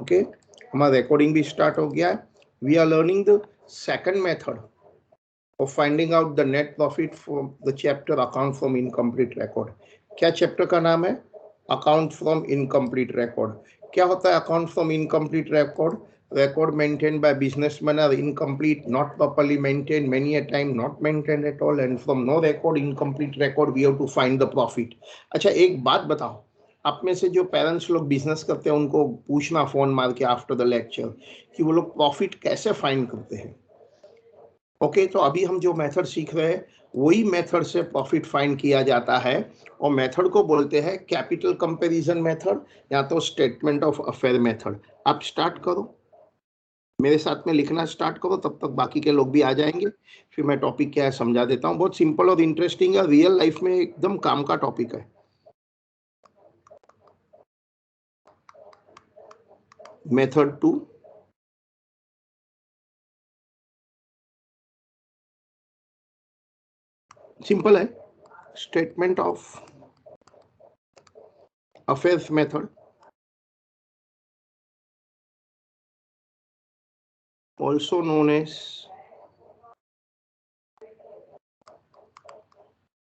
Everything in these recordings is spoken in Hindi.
ओके, हमारा रिकॉर्डिंग भी स्टार्ट हो गया है। We are learning the second method of finding out the net profit from the chapter account from incomplete record. क्या चैप्टर का नाम है? Account from incomplete record. क्या होता है account from incomplete record? Record maintained by businessmen are incomplete, not properly maintained, many a time not maintained at all, and from no record, incomplete record, we have to find the profit. अच्छा, एक बात बताओ, आप में से जो पेरेंट्स लोग बिजनेस करते हैं उनको पूछना फोन मार के आफ्टर द लेक्चर कि वो लोग प्रॉफिट कैसे फाइंड करते हैं। ओके, तो अभी हम जो मेथड सीख रहे हैं वही मेथड से प्रॉफिट फाइंड किया जाता है, और मेथड को बोलते हैं कैपिटल कंपैरिजन मेथड या तो स्टेटमेंट ऑफ अफेयर मेथड। आप स्टार्ट करो, मेरे साथ में लिखना स्टार्ट करो, तब तक बाकी के लोग भी आ जाएंगे, फिर मैं टॉपिक क्या है समझा देता हूँ। बहुत सिंपल और इंटरेस्टिंग है, रियल लाइफ में एकदम काम का टॉपिक है। मेथड 2, सिंपल है, statement of affairs method, also known as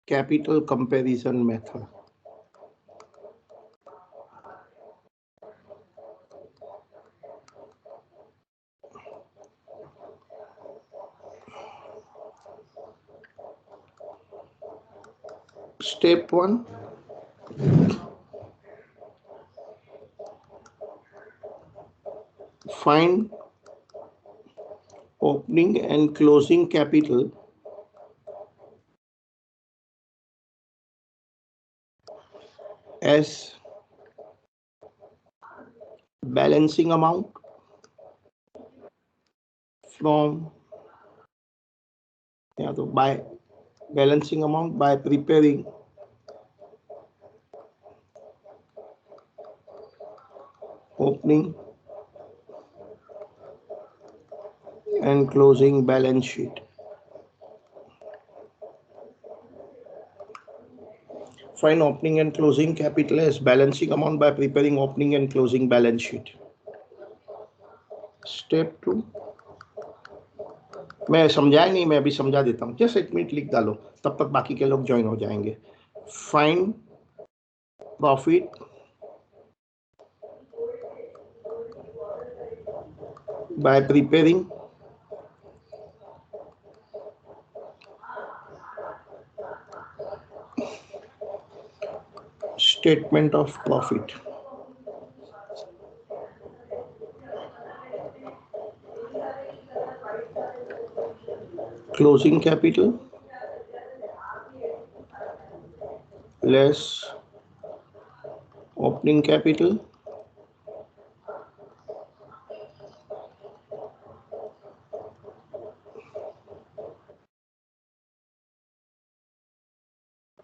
capital comparison method. Step 1, find opening and closing capital as balancing amount from, yeah, so by balancing amount by preparing opening and closing balance sheet. Find opening and closing capital as balancing amount by preparing opening and closing balance sheet. Step 2, मैं समझाया नहीं, मैं अभी समझा देता हूँ, जस्ट 1 मिनट लिख डालो, तब तक बाकी के लोग ज्वाइन हो जाएंगे। Find profit by preparing statement of profit. Closing capital less opening capital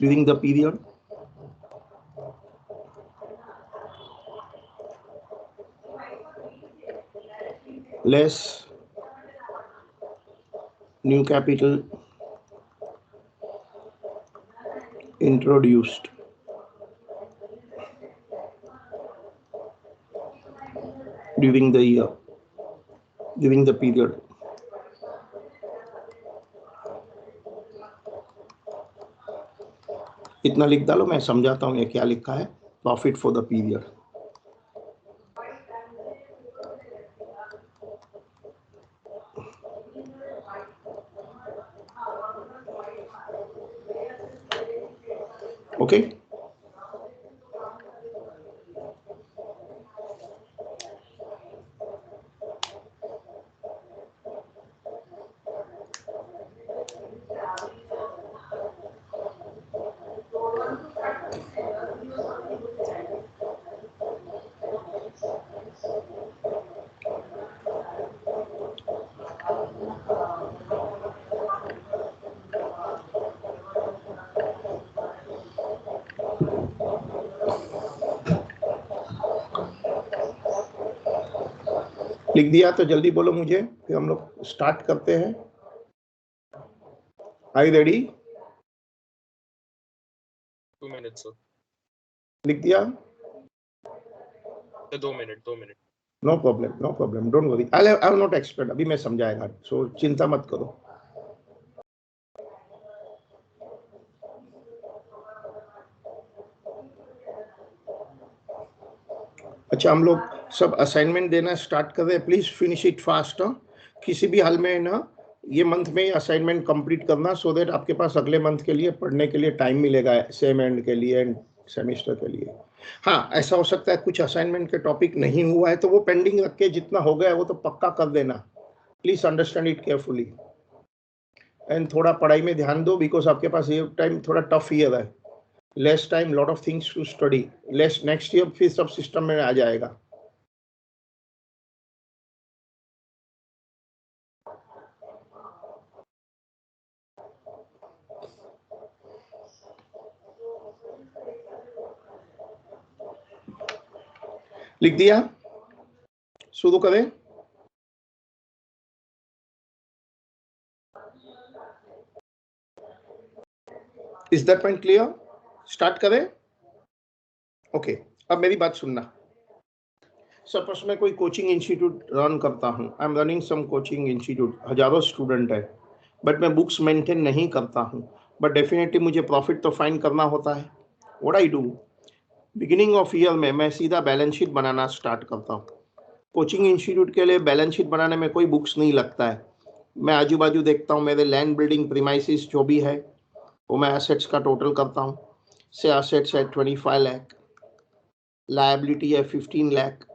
during the period less new capital introduced during the year, during the period. इतना लिख डालो, मैं समझाता हूँ ये क्या लिखा है। Profit for the period, okay. लिख दिया तो जल्दी बोलो मुझे, फिर हम लोग स्टार्ट करते हैं। Are you ready? 2 minutes, sir. लिख दिया? 2 minutes. No problem, don't worry, I will not explain, अभी मैं समझाएगा, सो चिंता मत करो। अच्छा, हम लोग सब असाइनमेंट देना स्टार्ट कर रहे हैं, प्लीज फिनिश इट फास्ट। किसी भी हाल में ना ये मंथ में असाइनमेंट कंप्लीट करना, सो दैट आपके पास अगले मंथ के लिए पढ़ने के लिए टाइम मिलेगा, सेम एंड के लिए एंड सेमेस्टर के लिए। हाँ, ऐसा हो सकता है कुछ असाइनमेंट के टॉपिक नहीं हुआ है तो वो पेंडिंग रख के जितना हो गया है वो तो पक्का कर देना। Please understand it carefully and थोड़ा पढ़ाई में ध्यान दो, बिकॉज आपके पास ये टाइम थोड़ा टफ ईयर है, less time, lot of things to study, less, next year फिर सब सिस्टम में आ जाएगा। लिख दिया, शुरू करें। Is that point clear? Start करें। ओके, अब मेरी बात सुनना। सपोज मैं कोई कोचिंग इंस्टीट्यूट रन करता हूँ, I am running some coaching institute, हजारों स्टूडेंट है, बट मैं बुक्स मेंटेन नहीं करता हूँ, बट डेफिनेटली मुझे प्रॉफिट तो फाइंड करना होता है। What I do, beginning of year में मैं सीधा बैलेंस शीट बनाना स्टार्ट करता हूँ। कोचिंग इंस्टीट्यूट के लिए बैलेंस शीट बनाने में कोई बुक्स नहीं लगता है, मैं आजू बाजू देखता हूँ, मेरे लैंड बिल्डिंग प्रीमाइसिस जो भी है वो मैं एसेट्स का टोटल करता हूँ। से एसेट्स है 25 लाख, लायबिलिटी है 15 लाख,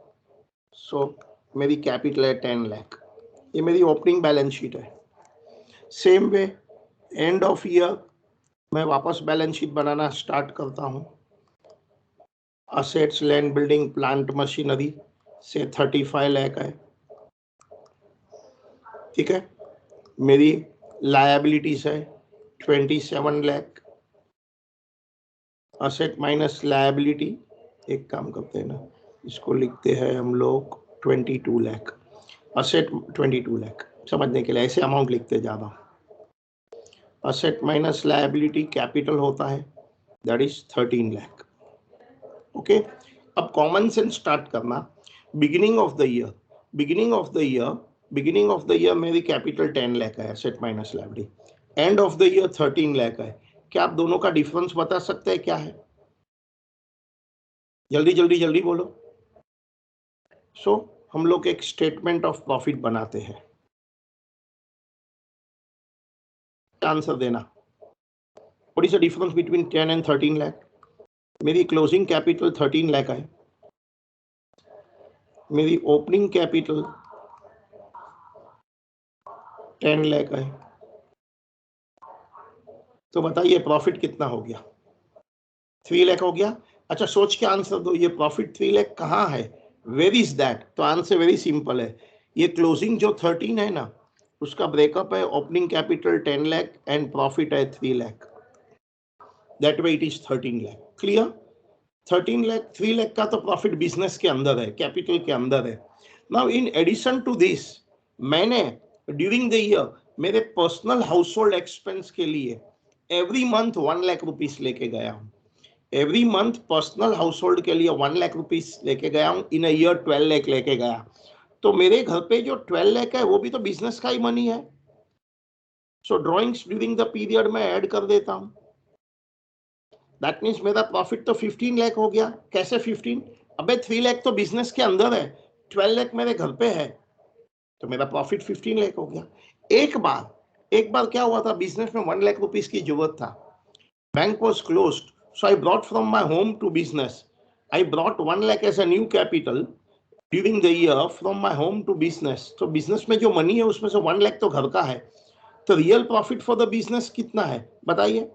सो मेरी कैपिटल है 10 लाख, ये मेरी ओपनिंग बैलेंस शीट है। Same way end of year मैं वापस बैलेंस शीट बनाना स्टार्ट करता हूँ। Assets, land building, plant machinery से 35 लाख है, ठीक है। मेरी लायबिलिटीज है 27 लाख, असेट माइनस लायबिलिटी, एक काम करते हैं ना, इसको लिखते हैं हम लोग 22 लाख, असेट 22 लाख, समझने के लिए ऐसे अमाउंट लिखते ज़्यादा। असेट माइनस लायबिलिटी कैपिटल होता है, दैट इज 13 लाख। ओके, अब कॉमन सेंस स्टार्ट करना। Beginning of the year, beginning of the year, beginning of the year मेरी कैपिटल 10 लाख है, asset minus liability, end of the year 13 lakh है। क्या आप दोनों का डिफरेंस बता सकते हैं क्या है? जल्दी जल्दी जल्दी बोलो। सो हम लोग एक स्टेटमेंट ऑफ प्रॉफिट बनाते हैं, आंसर देना। What is the difference between 10 and 13 lakh? मेरी क्लोजिंग कैपिटल 13 लाख है, मेरी ओपनिंग कैपिटल 10 लाख है, तो बताइए प्रॉफिट कितना हो गया? 3 लाख हो गया। अच्छा, सोच के आंसर दो, ये प्रॉफिट 3 लाख कहाँ है? Where is that? तो आंसर वेरी सिंपल है, ये क्लोजिंग जो 13 है ना, उसका ब्रेकअप है, opening capital 10 lakh and profit है 3 lakh, that way it is 13 lakh. Clear? 13 lakh, 3 lakh का तो प्रॉफिट बिजनेस के अंदर है, कैपिटल के अंदर है। Now in addition to this, मैंने ड्यूरिंग द ईयर मेरे पर्सनल हाउस होल्ड एक्सपेंस के लिए एवरी मंथ 1 लाख रुपीस लेके गया हूँ, every month personal house hold के लिए 1 लाख रुपीस लेके गया हूँ, इन अ ईयर 12 लाख लेके गया। तो मेरे घर पे जो 12 लाख है वो भी तो बिजनेस का ही मनी है, सो ड्रॉइंग्स ड्यूरिंग द पीरियड में ऐड कर देता हूँ। दैट मीन्स मेरा प्रॉफिट तो 15 लाख हो गया। कैसे 15? अबे 3 लाख तो बिजनेस के अंदर है, 12 लाख मेरे घर पे है, तो मेरा प्रॉफिट 15 लाख हो गया। एक बार क्या हुआ था, बिजनेस में 1 लाख रुपीस की जरूरत था, bank was closed, so I brought from my home to business, I brought 1 lakh as a new capital during the year from my home to business। तो बिजनेस में जो मनी है उसमें से 1 लाख तो घर का है, तो real profit for the business कितना है बताइए?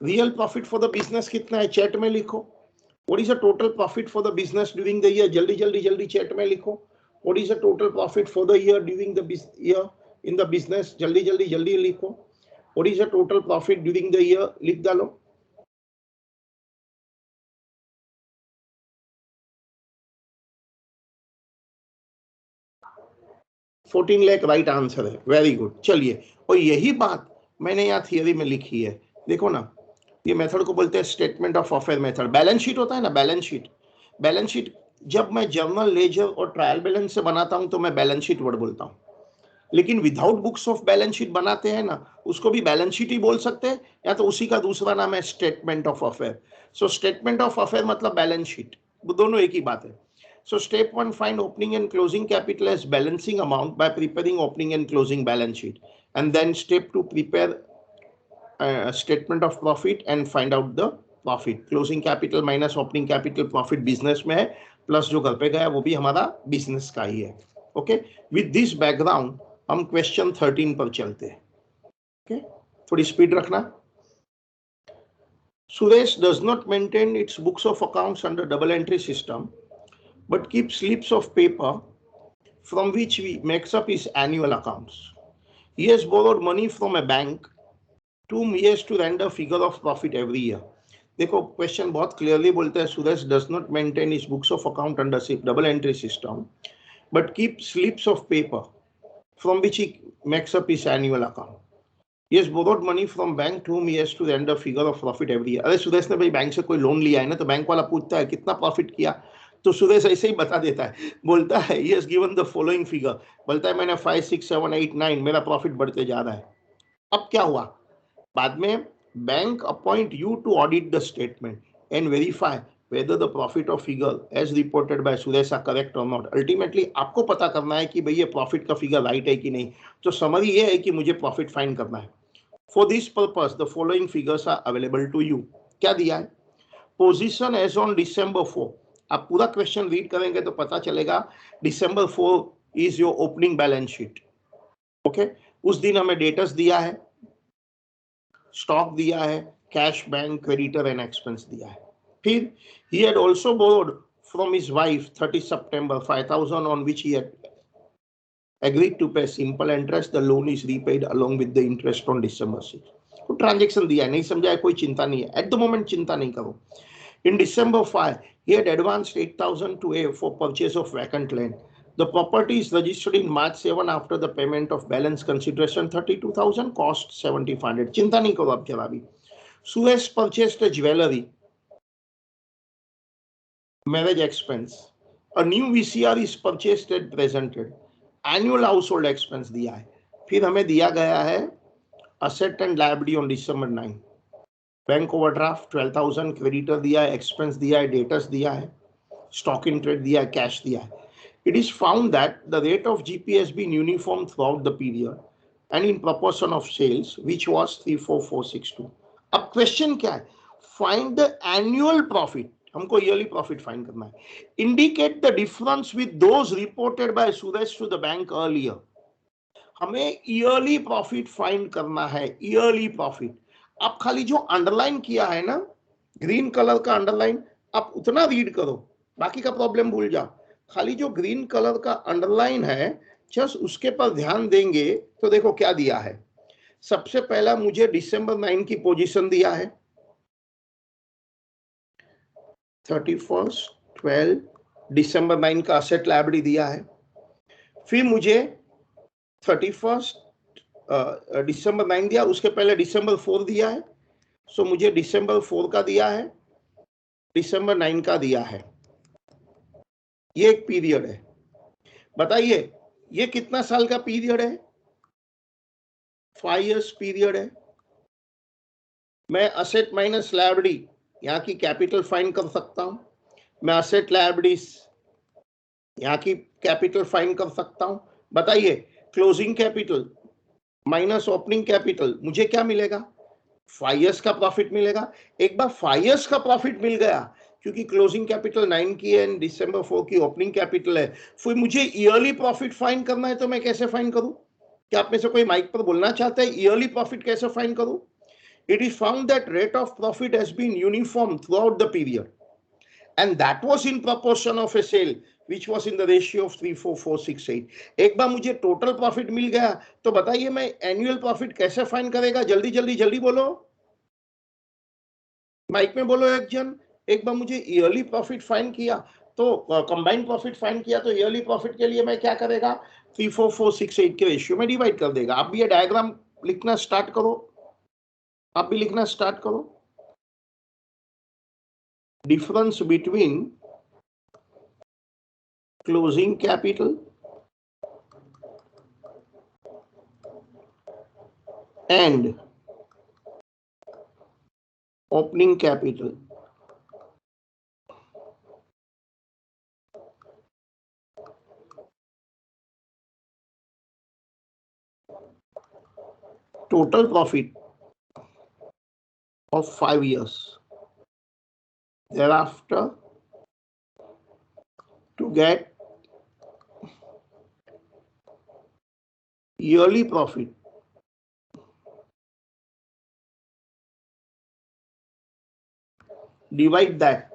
Real profit for the business कितना है? चैट में लिखो। What is the total profit for the business during the year? जल्दी जल्दी जल्दी चैट में लिखो। What is the total profit for the year during the year in the business? जल्दी जल्दी जल्दी लिखो। What is the total profit during the year? लिख डालो। 14 लाख राइट आंसर है, वेरी गुड। चलिए, और यही बात मैंने यहाँ थियरी में लिखी है, देखो ना, ये मेथड को बोलते हैं statement of affair method. Balance sheet होता है ना, बैलेंस शीट, बैलेंस शीट जब मैं जर्नल लेजर और ट्रायल बैलेंस से बनाता हूं तो मैं बैलेंस शीट वर्ड बोलता हूं, लेकिन without books of balance sheet बनाते हैं ना, उसको भी बैलेंस शीट ही बोल सकते हैं, या तो उसी का दूसरा नाम है statement of affair. So statement of affair मतलब बैलेंस शीट, वो दोनों एक ही बात है। So step 1, find opening and closing capital as balancing amount by preparing opening and closing balance sheet. And then step 2, prepare a statement of profit and find out the profit. Closing capital minus opening capital profit business में है, प्लस जो घर पे गया वो भी हमारा बिजनेस का ही है। ओके, विद दिस बैकग्राउंड हम क्वेश्चन 13 पर चलते हैं। ओके, थोड़ी स्पीड रखना। Suresh does not maintain its books of accounts under double entry system, but keeps slips of paper from which he makes up his annual accounts. He has borrowed money from a bank to whom he has to render figure of profit every year. देखो क्वेश्चन बहुत क्लियरली बोलता है, Suresh does not maintain his books of account under double entry system but keep slips of paper from which he makes up his annual account. He has borrowed money from bank to whom he has to render figure of profit every year. अरे सुरेश ने भाई बैंक से कोई लोन लिया है ना, तो बैंक वाला पूछता है कितना प्रॉफिट किया, तो सुरेश ऐसे ही बता देता है, बोलता है he has given the following figure, बोलता है मैंने 5, 6, 7, 8, 9 मेरा प्रॉफिट बढ़ते जा रहा है. अब क्या हुआ, बाद में bank appoint you to audit the statement and verify whether the profit or figure as reported by Suresh are correct or not. Ultimately आपको पता करना है कि भाई ये प्रॉफिट का फिगर राइट है कि नहीं. तो समरी ये है कि मुझे प्रॉफिट फाइंड करना है. For this purpose, the following figures are available to you. क्या दिया है, पोजीशन एज ऑन December 4. आप पूरा क्वेश्चन रीड करेंगे तो पता चलेगा December 4 is your opening balance sheet. Okay, उस दिन हमें डेटस दिया है, स्टॉक दिया है, cash, bank, creditor and expense दिया है. फिर he had also borrowed from his wife 30 September 5,000 on which he had agreed to pay simple interest. The loan is repaid along with the interest on December 6. तो ट्रांजेक्शन दिया है, नहीं समझा है, कोई चिंता नहीं है, एट द मोमेंट चिंता नहीं करो. In December 5, he had advanced 8,000 to A for purchase of vacant land. The property is registered in March 7 after the payment of balance consideration 32,000, cost 7,500. चिंता नहीं करो अब जरा भी. Suresh purchased a jewelry, marriage expense. A new VCR is purchased and presented. Annual household expense दिया है. फिर हमें दिया गया है asset and liability on December 9. Bank overdraft 12,000, creditor दिया है, एक्सपेंस दिया है, डेटर्स दिया है, स्टॉक इन ट्रेड दिया है, कैश दिया है. It is found that the rate of GP has been uniform throughout the period and in proportion of sales, which was 34462. अब क्वेश्चन क्या है, फाइंड द एनुअल प्रॉफिट. हमको ईयरली प्रॉफिट फाइंड करना है. Indicate the difference with those reported by Suresh to the bank earlier. हमें ईयरली प्रॉफिट फाइंड करना है, ईयरली प्रॉफिट. आप खाली जो अंडरलाइन किया है ना, ग्रीन कलर का अंडरलाइन, आप उतना रीड करो, बाकी का प्रॉब्लम भूल जाओ. खाली जो ग्रीन कलर का अंडरलाइन है, जस्ट उसके पर ध्यान देंगे तो देखो क्या दिया है. सबसे पहला मुझे December 9 की पोजीशन दिया है, 31, 12, December 9 का असेट लायबिलिटी दिया है. फिर मुझे 31 December 9 दिया, उसके पहले December 4 दिया है. सो मुझे December 4 का दिया है, December 9 का दिया है. ये एक पीरियड है. बताइए ये कितना साल का पीरियड है, 5 years पीरियड है. मैं असेट माइनस लायबिलिटी, यहाँ की कैपिटल फाइंड कर सकता हूं. मैं असेट लायबिलिटीज, यहाँ की कैपिटल फाइंड कर सकता हूं. बताइए closing capital minus opening capital, मुझे क्या मिलेगा, 5 years का प्रॉफिट मिलेगा. एक बार 5 years का प्रॉफिट मिल गया, क्योंकि क्लोजिंग कैपिटल 9 की है, December 4 की ओपनिंग कैपिटल है. फिर मुझे ईयरली प्रॉफिट फाइंड करना है, तो मैं कैसे फाइंड करूं. क्या आप में से कोई माइक पर बोलना चाहता है ईयरली प्रॉफिट कैसे फाइंड करूं. It is found that rate of profit has been uniform throughout the period, and that was in proportion of a sale which was in the ratio of 34468. एक बार मुझे टोटल प्रॉफिट मिल गया, तो बताइए मैं एनुअल प्रॉफिट कैसे फाइंड करेगा. जल्दी जल्दी जल्दी बोलो, माइक में बोलो एक जन. एक बार मुझे ईयरली प्रॉफिट फाइंड किया, तो कंबाइंड प्रॉफिट फाइंड किया, तो ईयरली प्रॉफिट के लिए मैं क्या करेगा, 34468 के रेशियो में डिवाइड कर देगा. आप भी ये डायग्राम लिखना स्टार्ट करो, आप भी लिखना स्टार्ट करो. Difference between closing capital and opening capital. Total profit of 5 years. Thereafter, to get yearly profit, divide that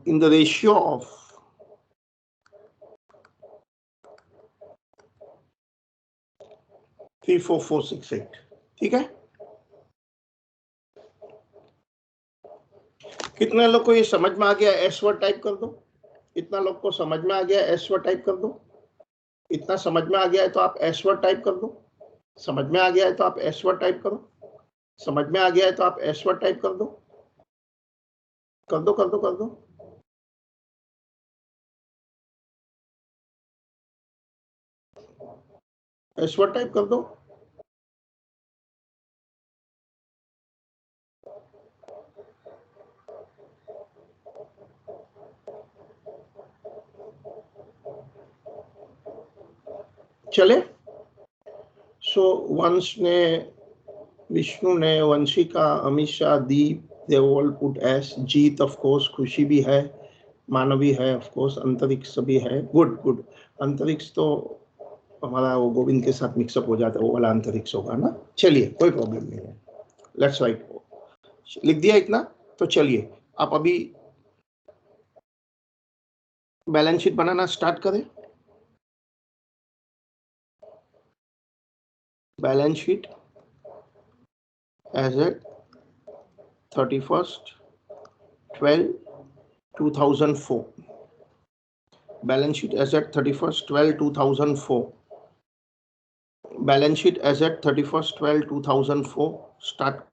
in the ratio of 34468। ठीक है, कितने लोग को ये समझ में आ गया? एस वर्ड टाइप कर दो। इतना लोग को समझ में आ गया? एस वर्ड टाइप कर दो। इतना समझ में आ गया है तो आप एस वर्ड टाइप कर दो। समझ में आ गया है तो आप एस वर्ड टाइप करो। समझ में आ गया है तो आप एस वर्ड टाइप कर दो। कर दो कर दो कर दो। एस वर्ड टाइप कर दो। चले। सो वंश ने, विष्णु ने, वंशिका, अमीषा, दीप, they all put S, Jeet of course, खुशी भी है, मानवी है ऑफ कोर्स, अंतरिक्ष भी है। Good good. अंतरिक्ष तो हमारा वो गोविंद के साथ मिक्सअप हो जाता है, वो वाला अंतरिक्ष होगा ना। चलिए, कोई प्रॉब्लम नहीं है। Let's write. लिख दिया इतना, तो चलिए आप अभी बैलेंस शीट बनाना स्टार्ट करें। Balance sheet as at 31/12/2004। Balance sheet as at 31/12/2004। Balance sheet as at 31/12/2004 start.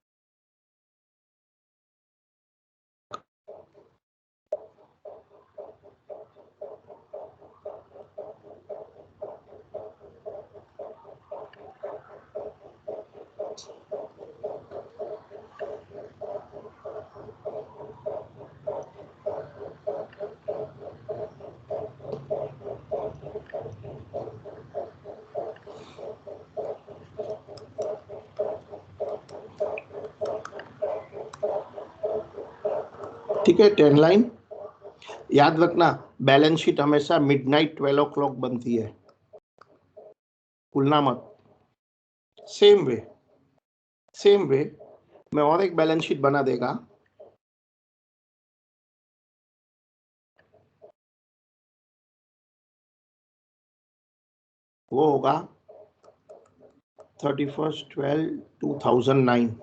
ठीक है, 10 लाइन याद रखना। बैलेंस शीट हमेशा मिडनाइट 12 o'clock बनती है, भूलना मत। सेम वे मैं और एक बैलेंस शीट बना देगा। वो होगा 31/12/2009।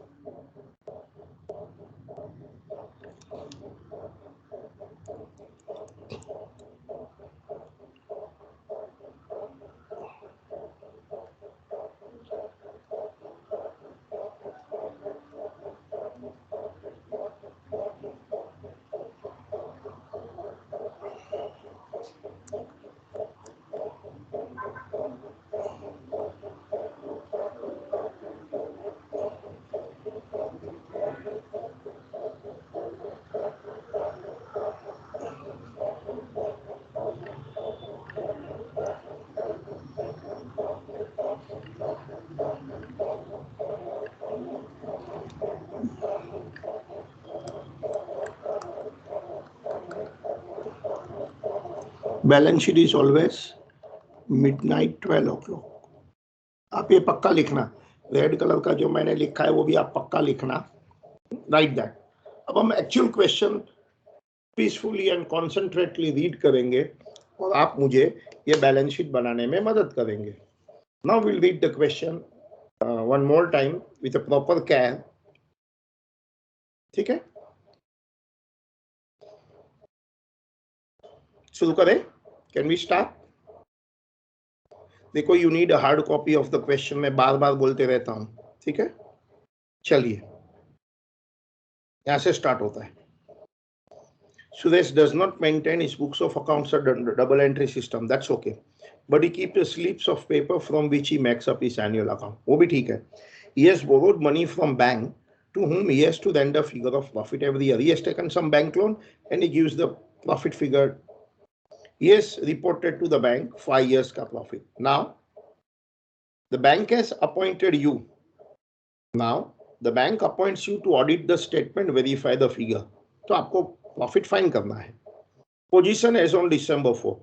Balance sheet is always midnight 12 o'clock। आप ये पक्का लिखना। रेड कलर का जो मैंने लिखा है वो भी आप पक्का लिखना। Right that. अब हम actual question peacefully and concentratedly read करेंगे और आप मुझे ये बैलेंस शीट बनाने में मदद करेंगे। Now will read the question one more time with a proper care. ठीक है, शुरू करें। Can we start? देखो, you need a hard copy of the question, मैं बार बार बोलते रहता हूं। ठीक है, चलिए यहां से स्टार्ट होता है। Suresh does not maintain his books of accounts or double entry system. That's okay. But he keeps the slips of paper from which he makes up his annual account. वो भी ठीक है. He has borrowed money from bank to whom he has to lend a figure of profit every year. He has taken some bank loan and he gives the profit figure. He has reported to the bank 5 years का profit. Now, the bank has appointed you. Now, the bank appoints you to audit the statement, verify the figure. तो आपको profit find करना है. Position as on December 4.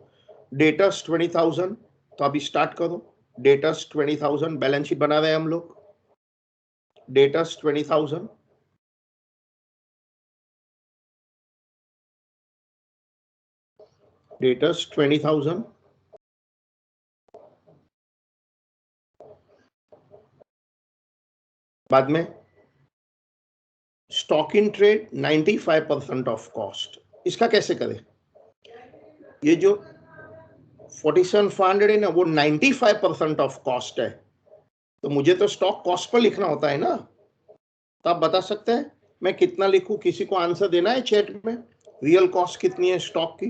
Debtors 20,000. तो अभी start करो. Debtors 20,000. बैलेंस शीट बना रहे हैं हम लोग. Debtors 20,000. Debtors 20,000. बाद में stock in trade 95% of cost. इसका कैसे करें? ये जो 47,500 है ना, वो 95% ऑफ कॉस्ट है. तो मुझे तो स्टॉक कॉस्ट पर लिखना होता है ना. तो आप बता सकते हैं मैं कितना लिखूं? किसी को आंसर देना है चैट में. रियल कॉस्ट कितनी है स्टॉक की?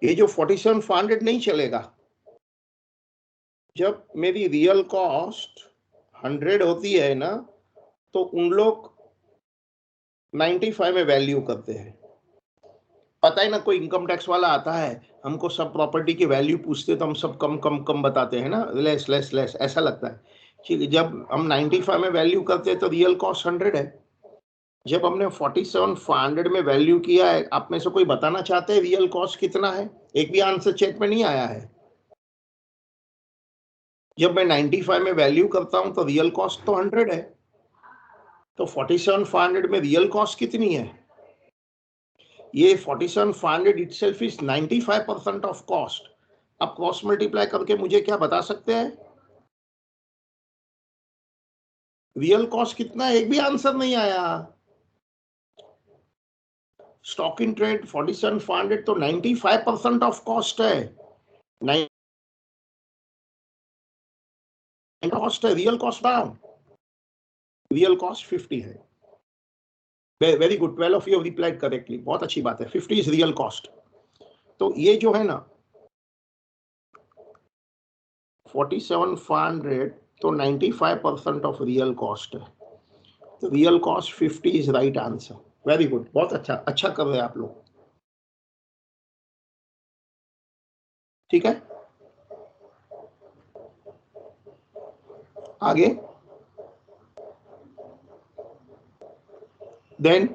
ये जो 47,500 नहीं चलेगा. जब मेरी रियल कॉस्ट 100 होती है ना, तो उन लोग 95 में वैल्यू करते हैं. पता है ना, कोई इनकम टैक्स वाला आता है, हमको सब प्रॉपर्टी की वैल्यू पूछते तो हम सब कम कम कम बताते हैं ना, लेस लेस लेस, ऐसा लगता है. ठीक है, जब हम 95 में वैल्यू करते हैं तो रियल कॉस्ट 100 है. जब हमने 47,500 में वैल्यू किया है, आप में से कोई बताना चाहते हैं रियल कॉस्ट कितना है? एक भी आंसर चेक में नहीं आया है. जब मैं 95 में वैल्यू करता हूं तो रियल कॉस्ट तो 100 है. तो 47,500 में रियल कॉस्ट कितनी है? ये 47,500 itself is 95% ऑफ कॉस्ट. अब कॉस्ट मल्टीप्लाई करके मुझे क्या बता सकते हैं? रियल कॉस्ट कितना है? एक भी आंसर नहीं आया. स्टॉक इन ट्रेड 47,500 तो 95% ऑफ कॉस्ट है. कॉस्ट है, real cost down. Real cost 50 है. Very good, 12 of you replied correctly. बहुत अच्छी बात है. 50 इज रियल कॉस्ट. तो ये जो है ना 47,500 तो 95% ऑफ रियल कॉस्ट है. तो real cost 50 is right answer. Very good, बहुत अच्छा अच्छा कर रहे हैं आप लोग. ठीक है, आगे. देन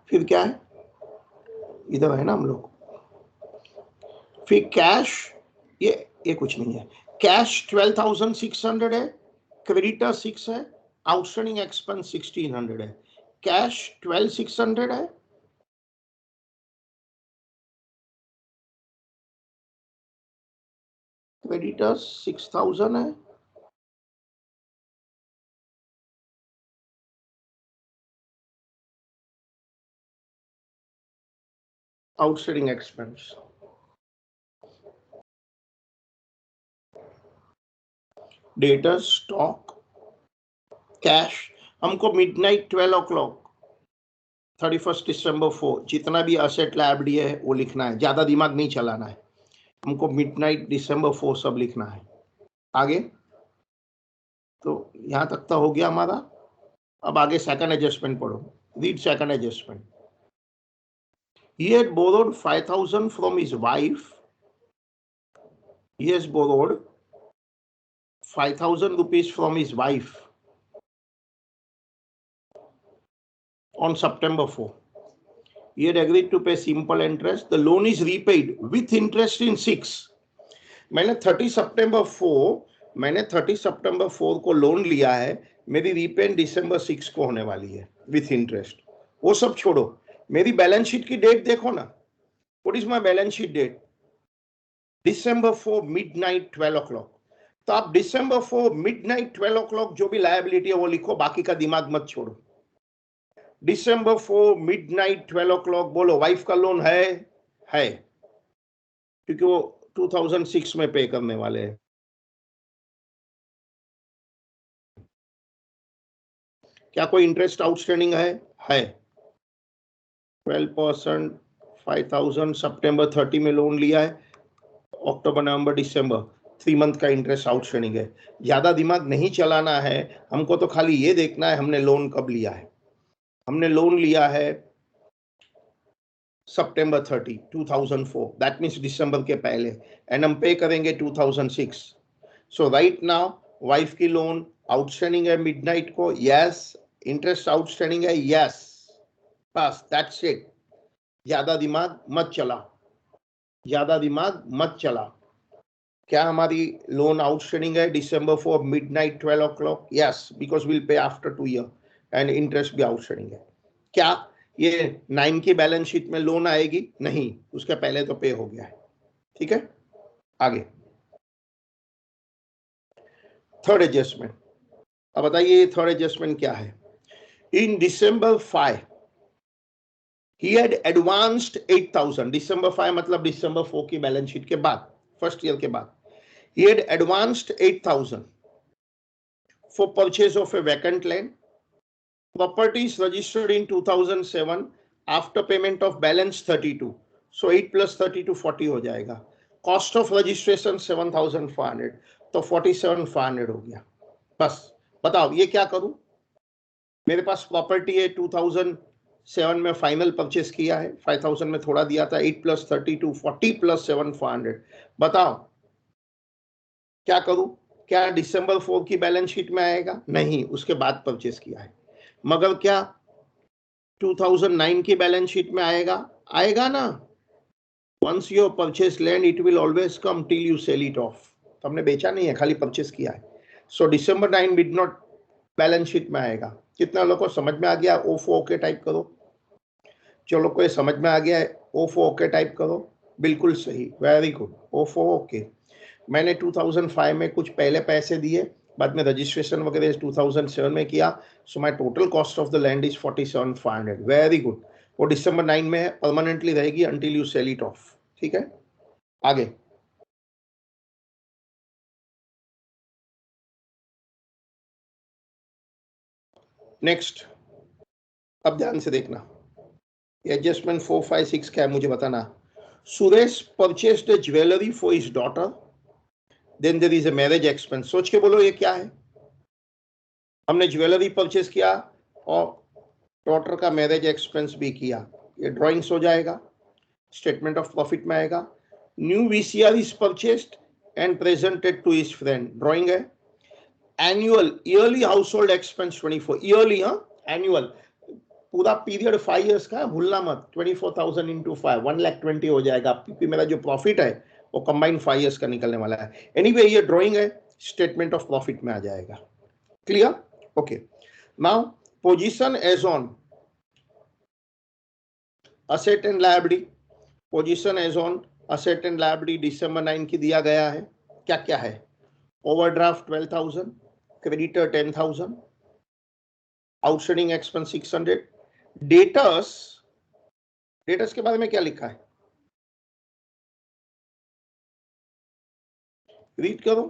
फिर क्या है? इधर है ना हम लोग. फिर कैश, ये कुछ नहीं है. कैश 12,600 है. क्रेडिटर 6 है. आउटस्टैंडिंग एक्सपेंस 1,600 है. कैश 12,600 है. क्रेडिटर 6,000 है. Outstanding expense. Debtor, stock, cash. हमको मिडनाइट 12 o'clock 31 December 4 जितना भी असेट लायबिलिटी है वो लिखना है. ज्यादा दिमाग नहीं चलाना है. हमको मिडनाइट December 4 सब लिखना है. आगे तो यहां तक तो हो गया हमारा. अब आगे सेकंड एडजस्टमेंट पढ़ो. Read second adjustment. He had borrowed 5,000 from his wife. He has borrowed 5,000 rupees from his wife on September 4. He had agreed to pay simple interest. The loan is repaid with interest in 6. मैंने 30 September 4 को लोन लिया है. मेरी रीपेड December 6 को होने वाली है विथ इंटरेस्ट. वो सब छोड़ो, मेरी बैलेंस शीट की डेट देखो ना. What is my balance sheet date? December 4 midnight 12 o'clock. तो आप December 4 midnight 12 o'clock जो भी लायबिलिटी है वो लिखो, बाकी का दिमाग मत छोड़ो. December 4 midnight 12 o'clock बोलो वाइफ का लोन है क्योंकि वो 2006 में पे करने वाले हैं. क्या कोई इंटरेस्ट आउटस्टैंडिंग है 12%, 5,000 सितंबर 30 में लोन लिया है, अक्टूबर नवंबर दिसंबर 3 मंथ का इंटरेस्ट आउटस्टैंडिंग है। ज्यादा दिमाग नहीं चलाना है हमको, तो खाली ये देखना है हमने लोन कब लिया है। हमने लोन लिया है सितंबर 30, 2004, दैट मीन्स दिसंबर के पहले, एंड हम पे करेंगे 2006। सो राइट नाउ वाइफ की लोन आउटस्टैंडिंग है मिडनाइट को, यस। इंटरेस्ट आउटस्टैंडिंग है, यस। बस दैट्स इट। ज्यादा दिमाग मत चला, ज्यादा दिमाग मत चला। क्या हमारी लोन आउटस्टैंडिंग है दिसंबर for midnight 12 o'clock? Yes, because will pay after 2 years, and interest भी आउटस्टैंडिंग है। क्या ये 9 की बैलेंस शीट में लोन आएगी? नहीं, उसके पहले तो पे हो गया है। ठीक है, आगे थर्ड एडजस्टमेंट। अब बताइए थर्ड एडजस्टमेंट क्या है। इन December 5 he had advanced 8,000, December 5 मतलब December 4 की बैलेंस शीट के बाद, फर्स्ट ईयर के बाद। he had advanced 8,000 for purchase of a vacant land. Properties registered in 2007 after payment of balance 32. So 8 plus 32 40 हो जाएगा। Cost of registration 7,500, तो 47,500 हो गया। बस बताओ ये क्या करूं। मेरे पास प्रॉपर्टी है, 2007 में फाइनल परचेस किया है, 5,000 में थोड़ा दिया था, 8 plus 32 40 plus 7,500। बताओ क्या करूं। क्या दिसंबर 4 की बैलेंस शीट में आएगा? नहीं, उसके बाद परचेस किया है। मगर क्या 2009 की बैलेंस शीट में आएगा? आएगा ना। Once you purchase land it will always come till you sell it off. तो हमने बेचा नहीं है, खाली परचेस किया है। So December 9 did not balance sheet में आएगा। कितना लोगों को समझ में आ गया? ओफो ओके टाइप करो। जो लोग को ये समझ में आ गया है ओफो ओके टाइप करो। बिल्कुल सही, वेरी गुड, ओफो ओके। मैंने 2005 में कुछ पहले पैसे दिए, बाद में रजिस्ट्रेशन वगैरह 2007 में किया। So my total cost of the land is 47,500। Very good. वो December 9 में परमानेंटली रहेगी until you sell it off. ठीक है, आगे नेक्स्ट। अब ध्यान से देखना, एडजस्टमेंट 4, 5, 6 क्या है मुझे बताना। Suresh purchased a jewellery for his daughter, then there is a marriage expense. सोच के बोलो ये क्या है। हमने ज्वेलरी परचेस किया और डॉटर का मैरिज एक्सपेंस भी किया। ये ड्राइंग्स हो जाएगा, स्टेटमेंट ऑफ प्रॉफिट में आएगा। New VCR is purchased and presented to his friend, drawing है। Annual yearly household expense 24, yearly, हाँ एनुअल, पूरा पीरियड 5 years का, भूलना मत। 24,000 इंटू 5, 1,20,000 हो जाएगा, क्योंकि मेरा जो प्रॉफिट है वो कंबाइंड 5 years का निकलने वाला है। एनीवे ये ड्राइंग है, स्टेटमेंट ऑफ प्रॉफिट में आ जाएगा। Clear? Okay. Now position as on asset and liability. Position as on asset and liability December 9 की दिया गया है। क्या क्या है? Overdraft 12,000, creditor 10,000, outstanding expense 600। Debtors, debtors के बारे में क्या लिखा है? रीड करो,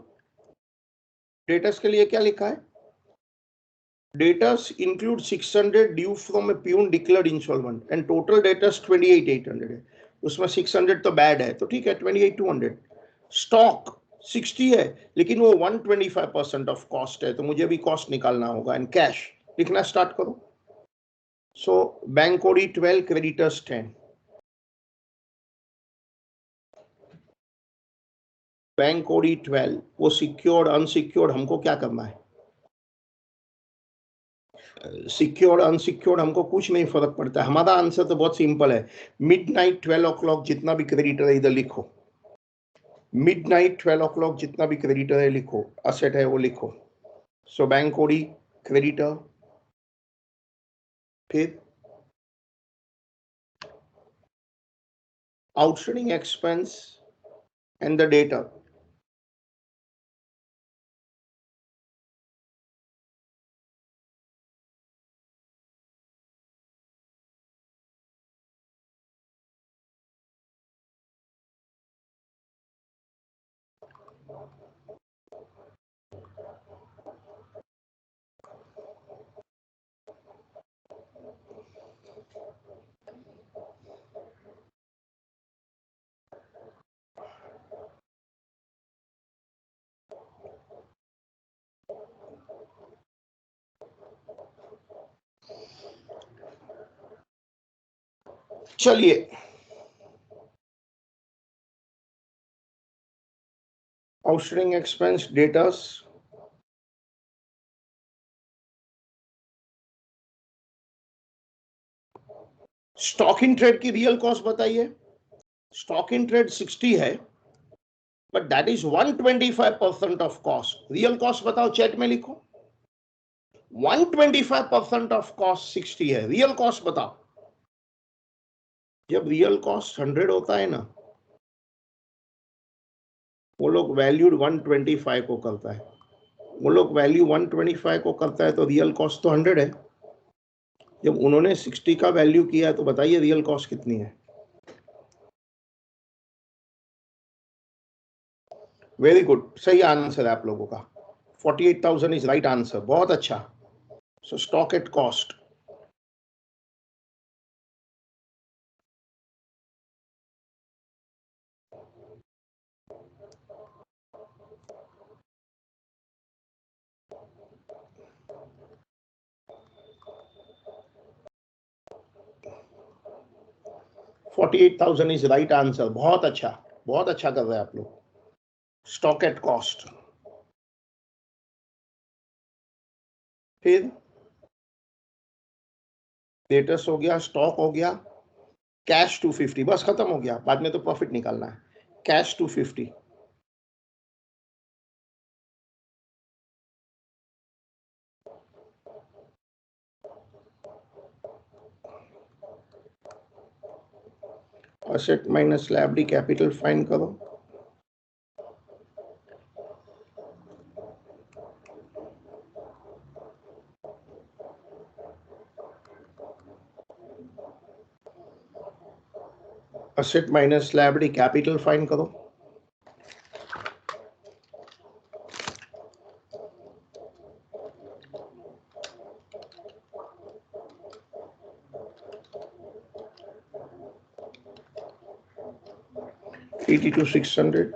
डेटर्स के लिए क्या लिखा है? Debtors include 600 due from a peon declared instalment and total debtors 28,800 है। उसमें 600 तो बैड है, तो ठीक है 28,200। स्टॉक 60 है, लेकिन वो 125% ऑफ कॉस्ट है, तो मुझे भी कॉस्ट निकालना होगा। एंड कैश लिखना स्टार्ट करो। So bank OD 12, creditors 10। Bank OD 12, वो सिक्योर्ड अनसिक्योर्ड हमको क्या करना है? सिक्योर्ड अनसिक्योर्ड हमको कुछ नहीं फर्क पड़ता है। हमारा आंसर तो बहुत सिंपल है। मिडनाइट 12 o'clock जितना भी क्रेडिटर है इधर लिखो। मिडनाइट 12 o'clock जितना भी क्रेडिटर है लिखो, असेट है वो लिखो। सो बैंक ओडी क्रेडिटर, फिर outstanding expense and the debtor. चलिए outstanding expense debtors, stock in trade की रियल कॉस्ट बताइए। स्टॉक इन ट्रेड 60 है, but that is 125% of cost. Real cost बताओ, चैट में लिखो। 125% ऑफ कॉस्ट 60 है, रियल कॉस्ट बताओ। जब रियल कॉस्ट 100 होता है ना, वो लोग वैल्यूड 125 को करता है। वो लोग वैल्यू 125 को करता है तो रियल कॉस्ट तो 100 है। जब उन्होंने 60 का वैल्यू किया है तो बताइए रियल कॉस्ट कितनी है। वेरी गुड, सही आंसर है आप लोगों का। 48,000 इज राइट आंसर, बहुत अच्छा। सो stock at cost. $48,000 is right answer, बहुत अच्छा, बहुत अच्छा कर रहे हैं आप लोग। Stock at cost. फिर स्टेटस हो गया, स्टॉक हो गया, कैश 250, बस खत्म हो गया। बाद में तो प्रॉफिट निकालना है। Cash 250, asset minus liability capital find करो। Asset minus liability capital find करो। $82,600,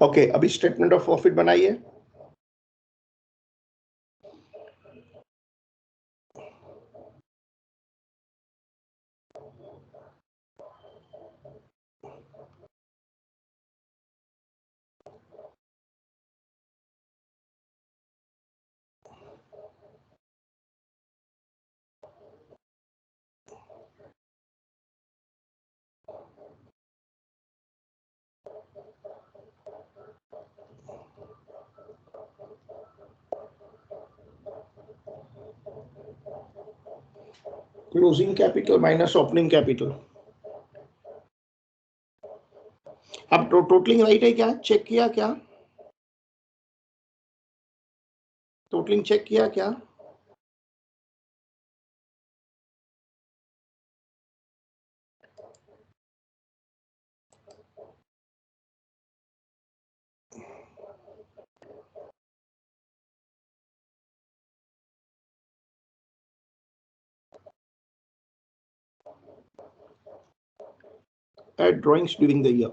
ओके। अभी स्टेटमेंट ऑफ प्रॉफिट बनाइए। Closing capital minus opening capital. अब टोटलिंग राइट है क्या? चेक किया क्या? टोटलिंग चेक किया क्या? Add drawings during the year.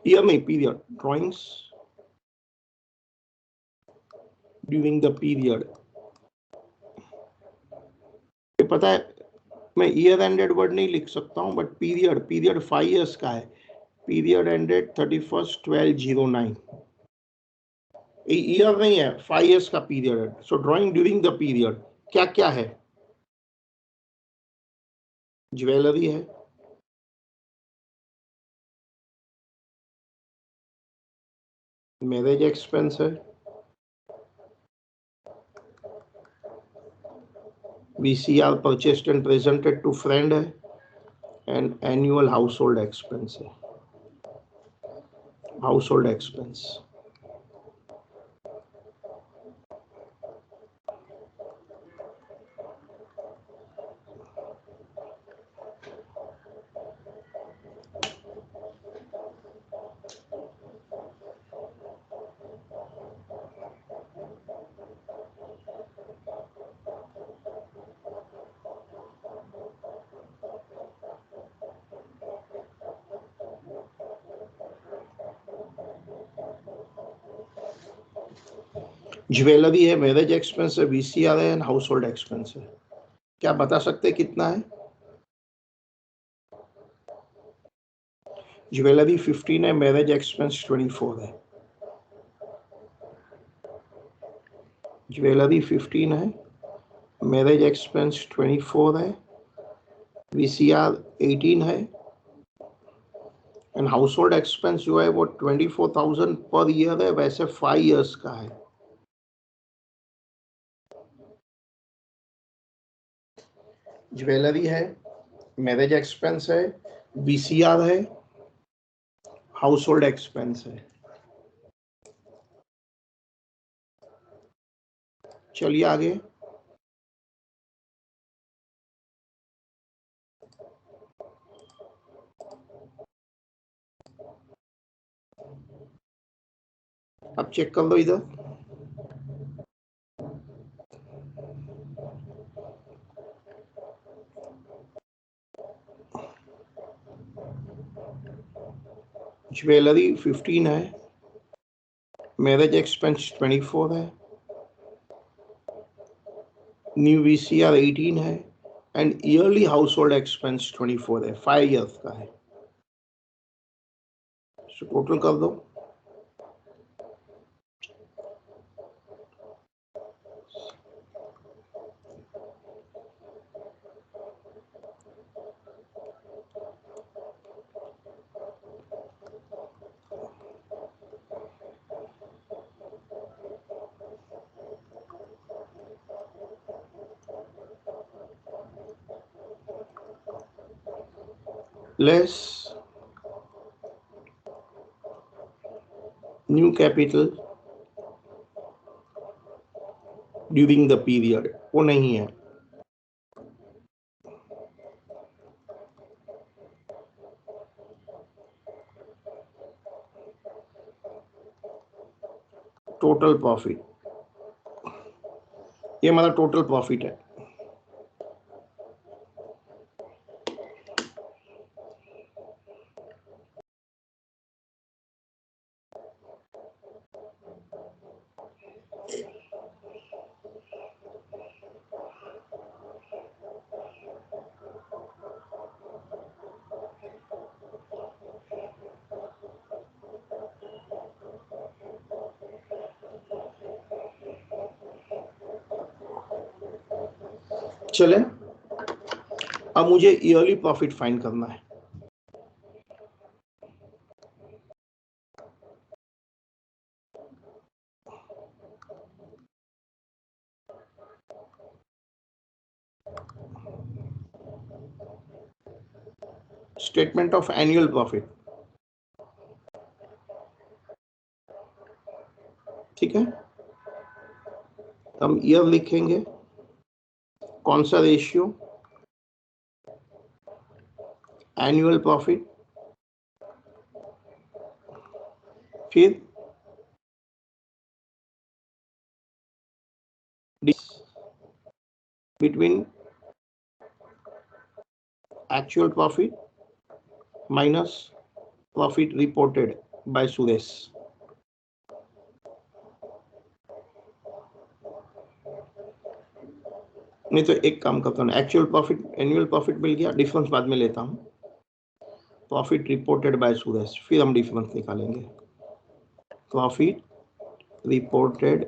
Year में period. Drawings during the period. पता है मैं ईयर एंडेड वर्ड नहीं लिख सकता हूं, बट पीरियड, पीरियड 5 इयर्स का है. Period ended 31/12/09. ईयर नहीं है, 5 इयर्स का पीरियड है. सो ड्राइंग ड्यूरिंग द पीरियड क्या क्या है? ज्वेलरी है, मैरिज एक्सपेंस है, VCR purchased and presented to friend है, and annual household expense है. Household expense. ज्वेलरी है, मैरिज एक्सपेंस है, VCR है, एंड हाउस होल्ड एक्सपेंस है. क्या बता सकते हैं कितना है? ज्वेलरी 15 है, मैरिज एक्सपेंस 24 है. ज्वेलरी 15 है, मैरिज एक्सपेंस 24 है, VCR 18 है, एंड हाउस होल्ड एक्सपेंस जो है वो 24,000 पर ईयर है, वैसे 5 इयर्स का है. ज्वेलरी है, मैरिज एक्सपेंस है, VCR है, हाउस होल्ड एक्सपेंस है. चलिए आगे. अब चेक कर लो इधर. ज्वेलरी 15 है, मैरिज एक्सपेंस 24 है, न्यू VCR 18 है, and yearly household expense 24 है. 5 इयर्स का है. सो टोटल कर दो. Less new capital during the period, वो नहीं है. टोटल प्रॉफिट, ये हमारा टोटल प्रॉफिट है. चले, अब मुझे ईयरली प्रॉफिट फाइंड करना है. स्टेटमेंट ऑफ एनुअल प्रॉफिट, ठीक है. हम ईयर लिखेंगे. कौन सा रेशियो? Annual profit. फिर between actual profit minus profit reported by Suresh. नहीं तो एक काम करता हूँ, एक्चुअल प्रॉफिट एनुअल प्रॉफिट मिल गया, डिफरेंस बाद में लेता हूँ। प्रॉफिट रिपोर्टेड बाय सुरेश, फिर हम डिफरेंस निकालेंगे। प्रॉफिट रिपोर्टेड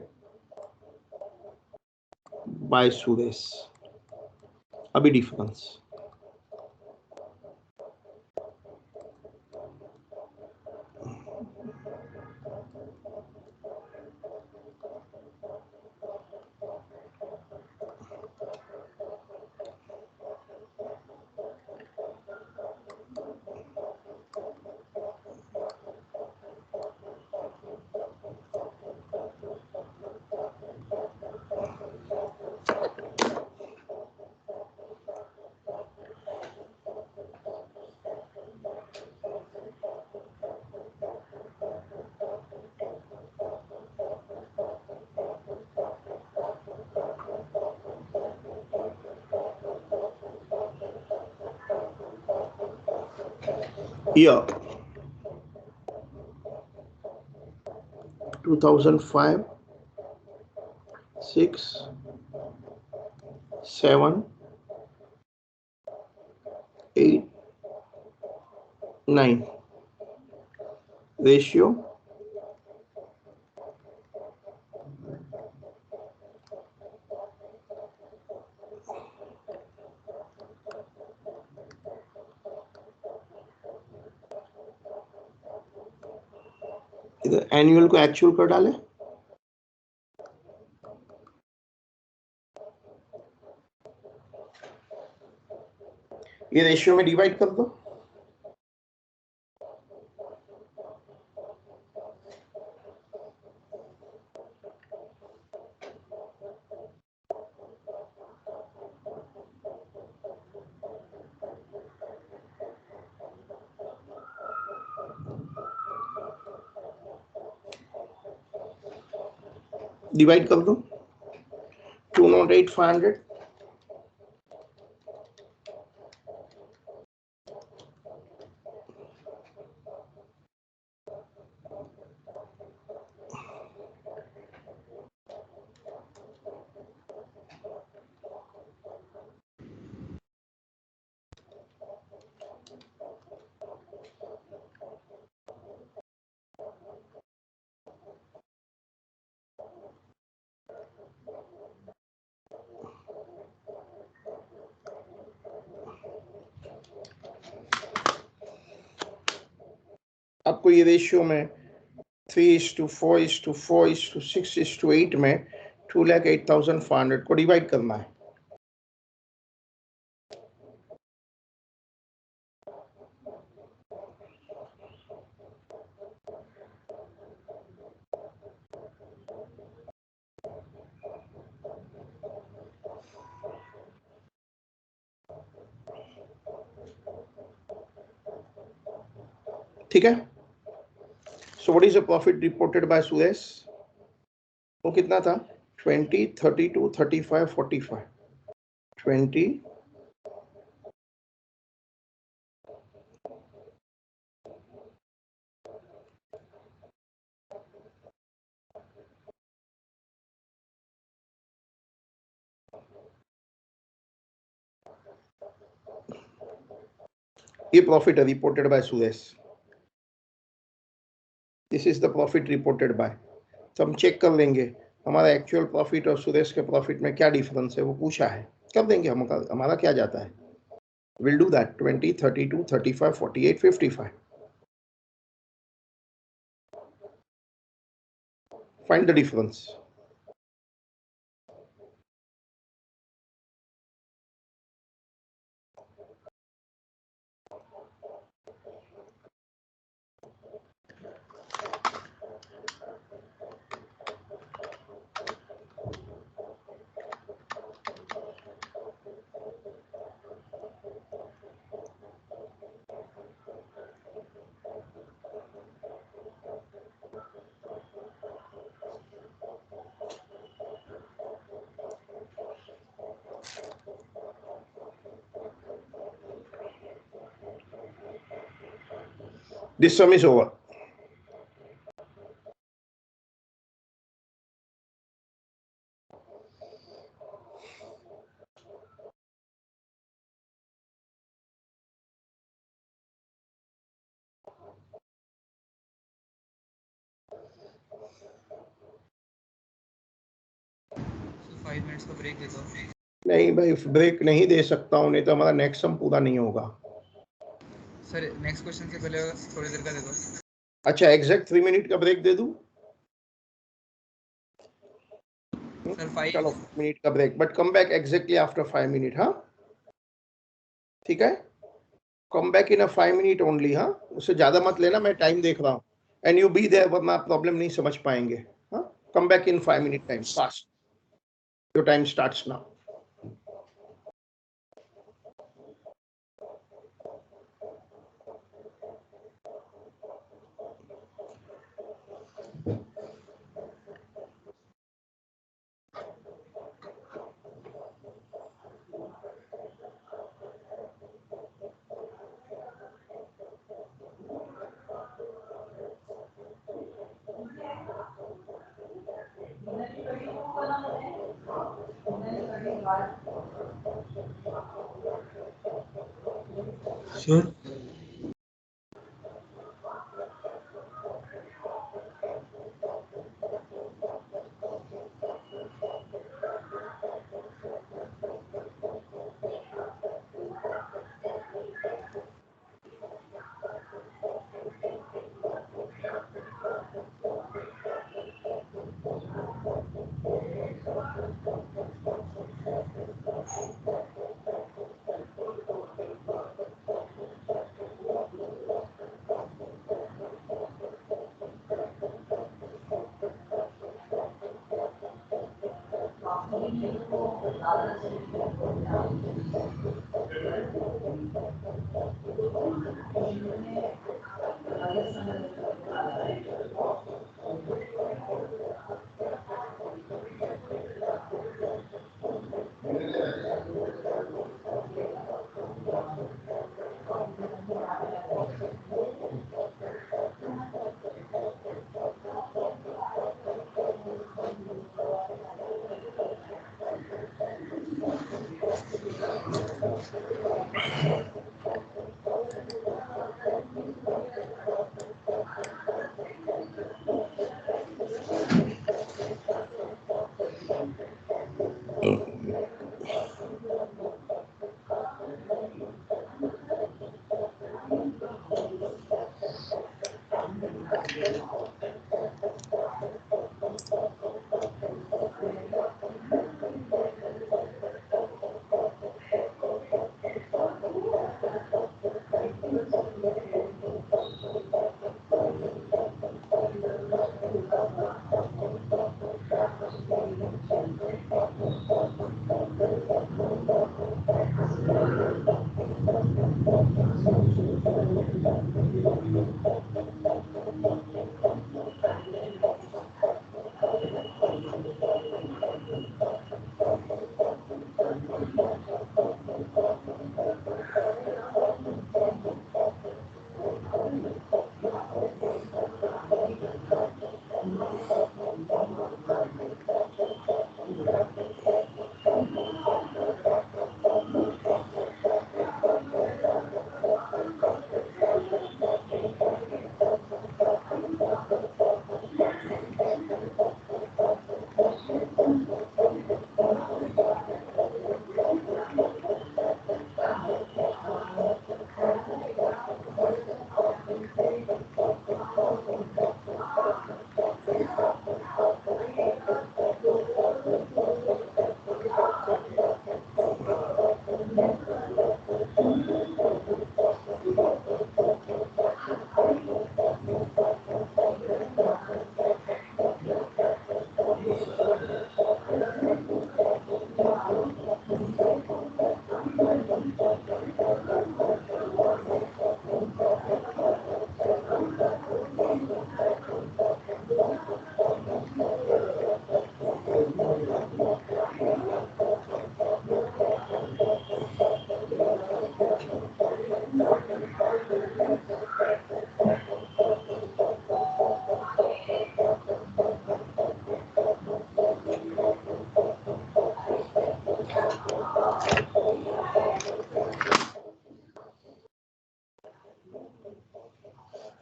बाय सुरेश, अभी डिफरेंस। Year 2005, 6, 7, 8, 9. Ratio इधर एनुअल को एक्चुअल कर डालें, ये रेशियो में डिवाइड कर दो। डिवाइड कर दो 208 500, आपको ये रेशियो में 3:4:4:6:8 में 2,08,500 को डिवाइड करना है। ठीक है, so what is the profit reported by Suresh? वो कितना था? 20, 32, 35, 45, 20, ये प्रॉफिट है reported by Suresh. This is the profit reported bye. तो हम चेक कर लेंगे हमारा एक्चुअल प्रॉफिट और सुरेश के प्रॉफिट में क्या डिफरेंस है, वो पूछा है, कर देंगे हम, हमारा क्या जाता है। Will do that. 20, 32, 35, 48, 55. Find the difference. This sum is over. Minutes का ब्रेक दे दो। नहीं भाई, ब्रेक नहीं दे सकता हूँ, नहीं तो हमारा नेक्स्ट सम पूरा नहीं होगा। सर नेक्स्ट क्वेश्चन से पहले थोड़ी देर का दे दो। अच्छा, एग्जैक्ट 3 मिनट का ब्रेक दे दूं? सर 5 चलो मिनट का break, but come back exactly after 5 minute. हाँ ठीक है, come back in 5 minute only. हाँ, उससे ज्यादा मत लेना, मैं टाइम देख रहा हूँ। एंड यू बी देयर, वरना प्रॉब्लम नहीं समझ पाएंगे। हाँ, कम back in 5 minute time, fast. Your time starts now. Sir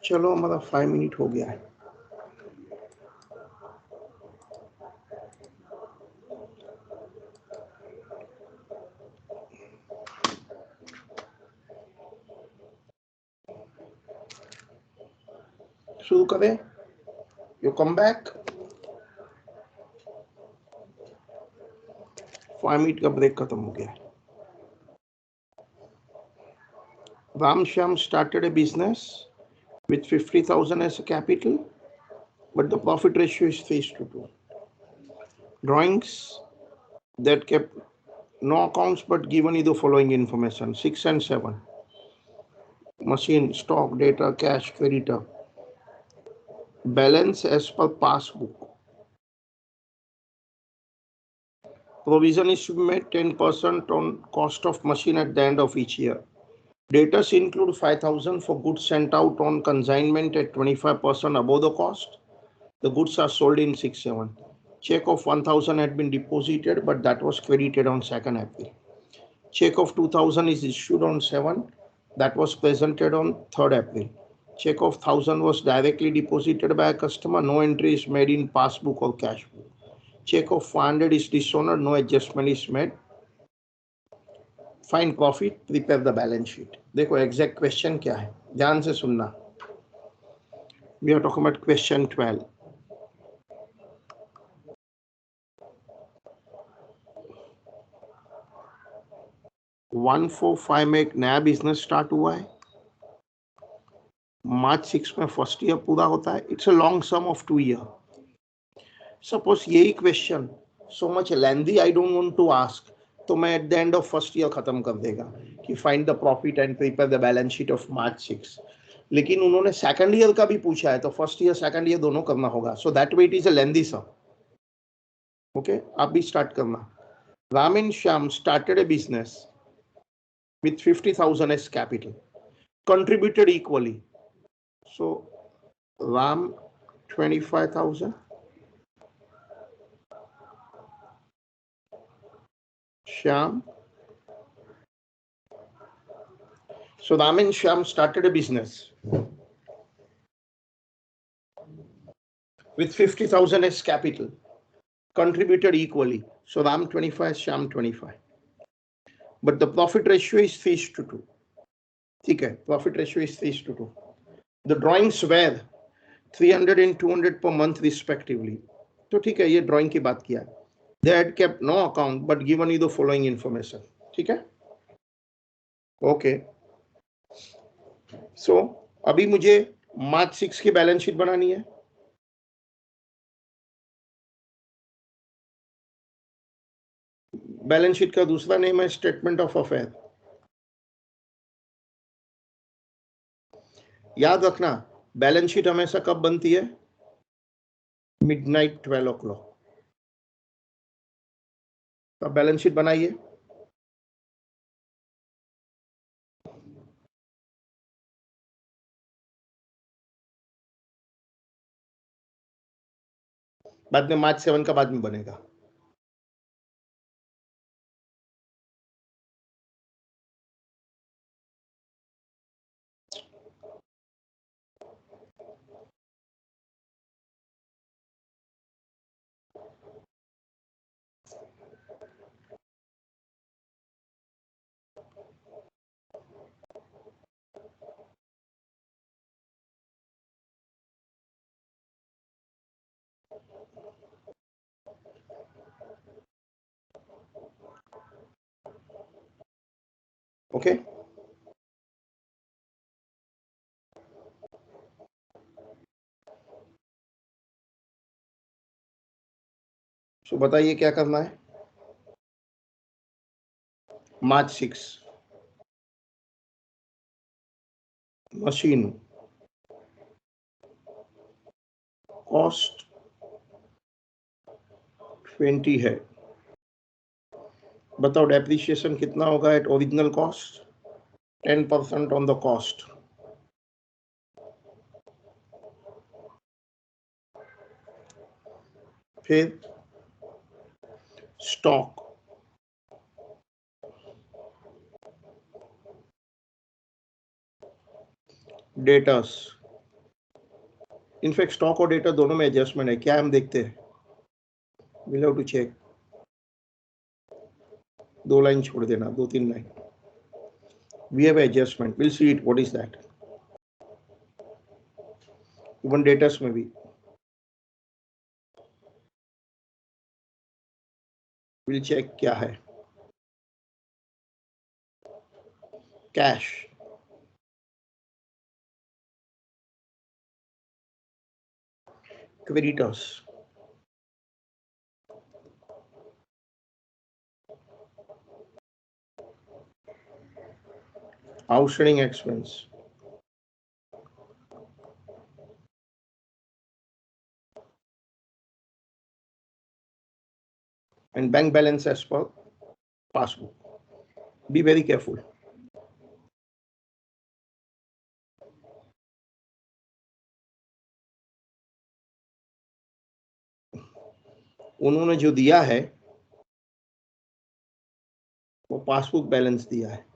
चलो हमारा 5 मिनट हो गया है। शुरू करें? You come back. 5 मिनट का ब्रेक खत्म हो गया। Ram Shyam started a business with 50,000 as a capital, but the profit ratio is 3:2. Drawings that kept no accounts but given you the following information: 6 and 7. Machine, stock, data, cash, creditor. Balance as per passbook. Provision is to be made 10% on cost of machine at the end of each year. Data include 5,000 for goods sent out on consignment at 25% above the cost. The goods are sold in 6/7. Check of 1,000 had been deposited, but that was credited on 2nd April. Check of 2,000 is issued on 7. That was presented on 3rd April. Check of 1,000 was directly deposited by a customer. No entry is made in passbook or cash book. Check of 500 is dishonored. No adjustment is made. Find profit, prepare the balance sheet. देखो exact question क्या है, ध्यान से सुनना. We are talking about question 12. 145 में एक नया बिजनेस स्टार्ट हुआ है. March 6 में फर्स्ट ईयर पूरा होता है. It's a long sum of 2 year. Suppose यही question so much lengthy I don't want to ask, तो मैं at the end of first year खत्म कर देगा कि find the profit and prepare the balance sheet of March 6. लेकिन उन्होंने सेकंड ईयर का भी पूछा है, तो फर्स्ट ईयर सेकंड ईयर दोनों करना होगा. So that way it is a lengthy sum. Okay, आप भी स्टार्ट करना. Ram and Shyam started a business with 50,000 as capital, contributed equally. So Ram 25,000, Shyam. So Ram and Shyam started a business with 50,000 as capital, contributed equally. So Ram 25, Shyam 25. But the profit ratio is 3:2. ठीक है, profit ratio is 3:2. The drawings were 300 and 200 per month respectively. तो ठीक है, ये ड्राइंग की बात किया. They had kept no account but given you the following information. ठीक है, ओके. सो अभी मुझे March 6 की बैलेंस शीट बनानी है. बैलेंस शीट का दूसरा नेम है स्टेटमेंट ऑफ अफेयर. याद रखना, बैलेंस शीट हमेशा कब बनती है? Midnight 12 o'clock. तो बैलेंस शीट बनाइए. बाद में March 7 का बाद में बनेगा. ओके, सो बताइए क्या करना है. March 6 मशीन कॉस्ट 20 है. बताओ डेप्रिसिएशन कितना होगा at original cost? 10% on the cost. फिर स्टॉक, डेटर्स. इनफैक्ट स्टॉक और डेटा दोनों में एडजस्टमेंट है. क्या हम देखते हैं? Will have to check. 2 line छोड़ देना, 2-3 line. We have adjustment. We'll see it. What is that? Even debtors में भी। विल चेक क्या है, cash, creditors, outstanding expense, and bank balance as per passbook. Be very careful. उन्होंने जो दिया है वो पासबुक बैलेंस दिया है।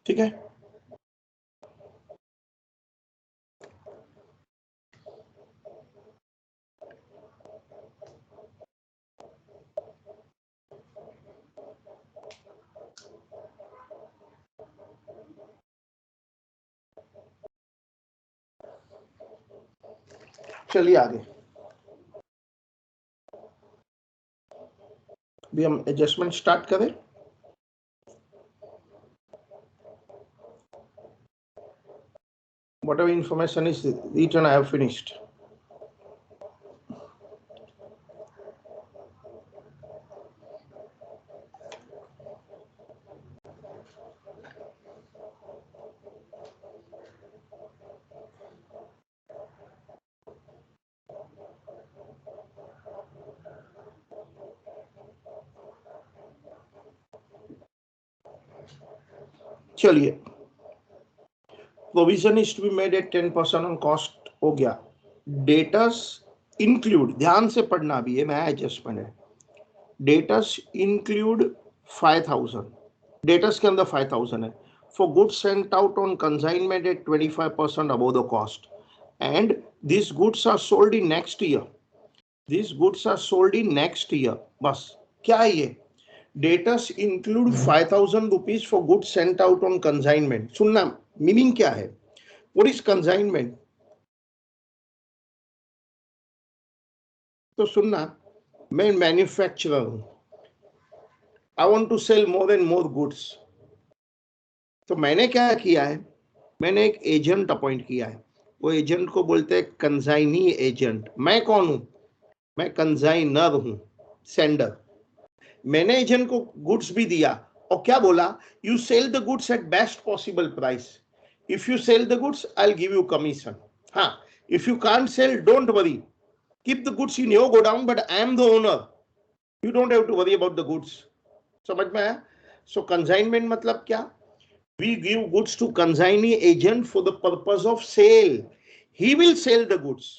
ठीक है, चलिए आगे। भी हम एडजस्टमेंट स्टार्ट करें। Whatever information is written, I have finished. चलिए, provision is to be made at 10% on cost हो गया। डेटर्स इंक्लूड, ध्यान से पढ़ना भी, ये नया एडजस्टमेंट है। डेटर्स इंक्लूड 5000, डेटर्स के अंदर 5000 है। For goods sent out on consignment at 25% above the cost and this goods are sold in next year, this goods are sold in next year. बस क्या है ये, debtors include 5000 rupees for goods sent out on consignment. सुनना मीनिंग क्या है, व्हाट इज कंसाइनमेंट। तो सुनना, मैं मैन्युफैक्चरर हूं, I want to sell more and more goods. तो मैंने क्या किया है, मैंने एक एजेंट अपॉइंट किया है, वो एजेंट को बोलते हैं कंसाइनी एजेंट। मैं कौन हूं, मैं कंसाइनर हूं, सेंडर। मैंने एजेंट को गुड्स भी दिया और क्या बोला, you sell the goods at best possible price, if you sell the goods I will give you commission. हाँ, if you can't sell don't worry, keep the goods in your godown but I am the owner, you don't have to worry about the goods. समझ में आया। सो कंसाइनमेंट मतलब क्या, we give goods to consignee agent for the purpose of sale, he will sell the goods.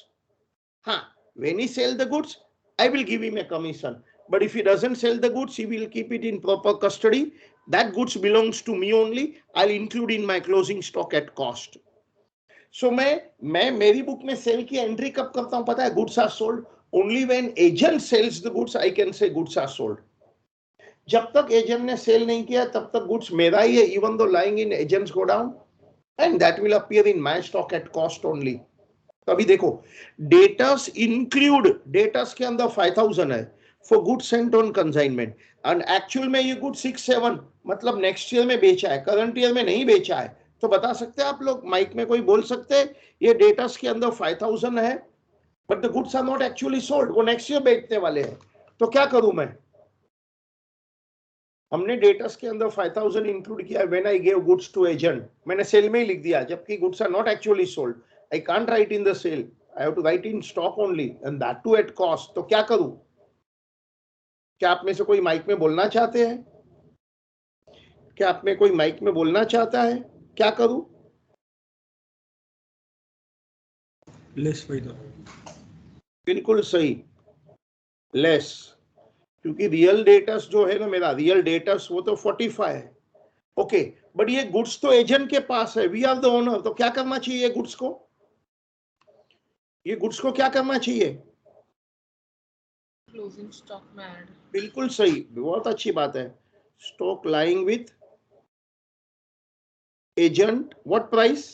When he sell the goods, I will give him a commission, but if he doesn't sell the goods, he will keep it in proper custody, that goods belongs to me only, I'll include in my closing stock at cost. So मैं मेरी बुक में सेल की एंट्री कब करता हूं पता है, goods are sold only when agent sells the goods, I can say goods are sold. जब तक एजेंट ने सेल नहीं किया तब तक गुड्स मेरा ही है, even though lying in agents godown, and that will appear in my stock at cost only. तो अभी देखो, डेटर्स इंक्लूड, डेटर्स के अंदर 5000 है for goods Saint on consignment, and actual में ये गुड 6-7 मतलब नेक्स्ट ईयर में बेचा है, करंट ईयर में नहीं बेचा है। तो बता सकते हैं आप लोग, माइक में कोई बोल सकते हैं ये डेटर्स के अंदर 5000 है but the goods are not actually sold, वो नेक्स्ट ईयर बेचने वाले हैं। तो क्या करूं मैं, हमने डेटर्स के अंदर 5000 इंक्लूड किया, when I give goods to agent, मैंने सेल में ही लिख दिया, जबकि goods are not actually sold, I can't write in the sale, I have to write in stock only and that too at cost. तो क्या करूं, क्या आप में से कोई माइक में बोलना चाहते हैं, क्या आप में कोई माइक में बोलना चाहता है, क्या करूं। लेस फायदा, बिल्कुल सही, लेस। क्योंकि रियल डेटर्स जो है ना, मेरा रियल डेटर्स वो तो 45 है। ओके, बट ये गुड्स तो एजेंट के पास है, वी आर द ओनर, तो क्या करना चाहिए गुड्स को? ये गुड्स को क्या करना चाहिए? क्लोजिंग स्टॉक में ऐड। बिल्कुल सही, बहुत अच्छी बात है। Stock lying with agent, what price?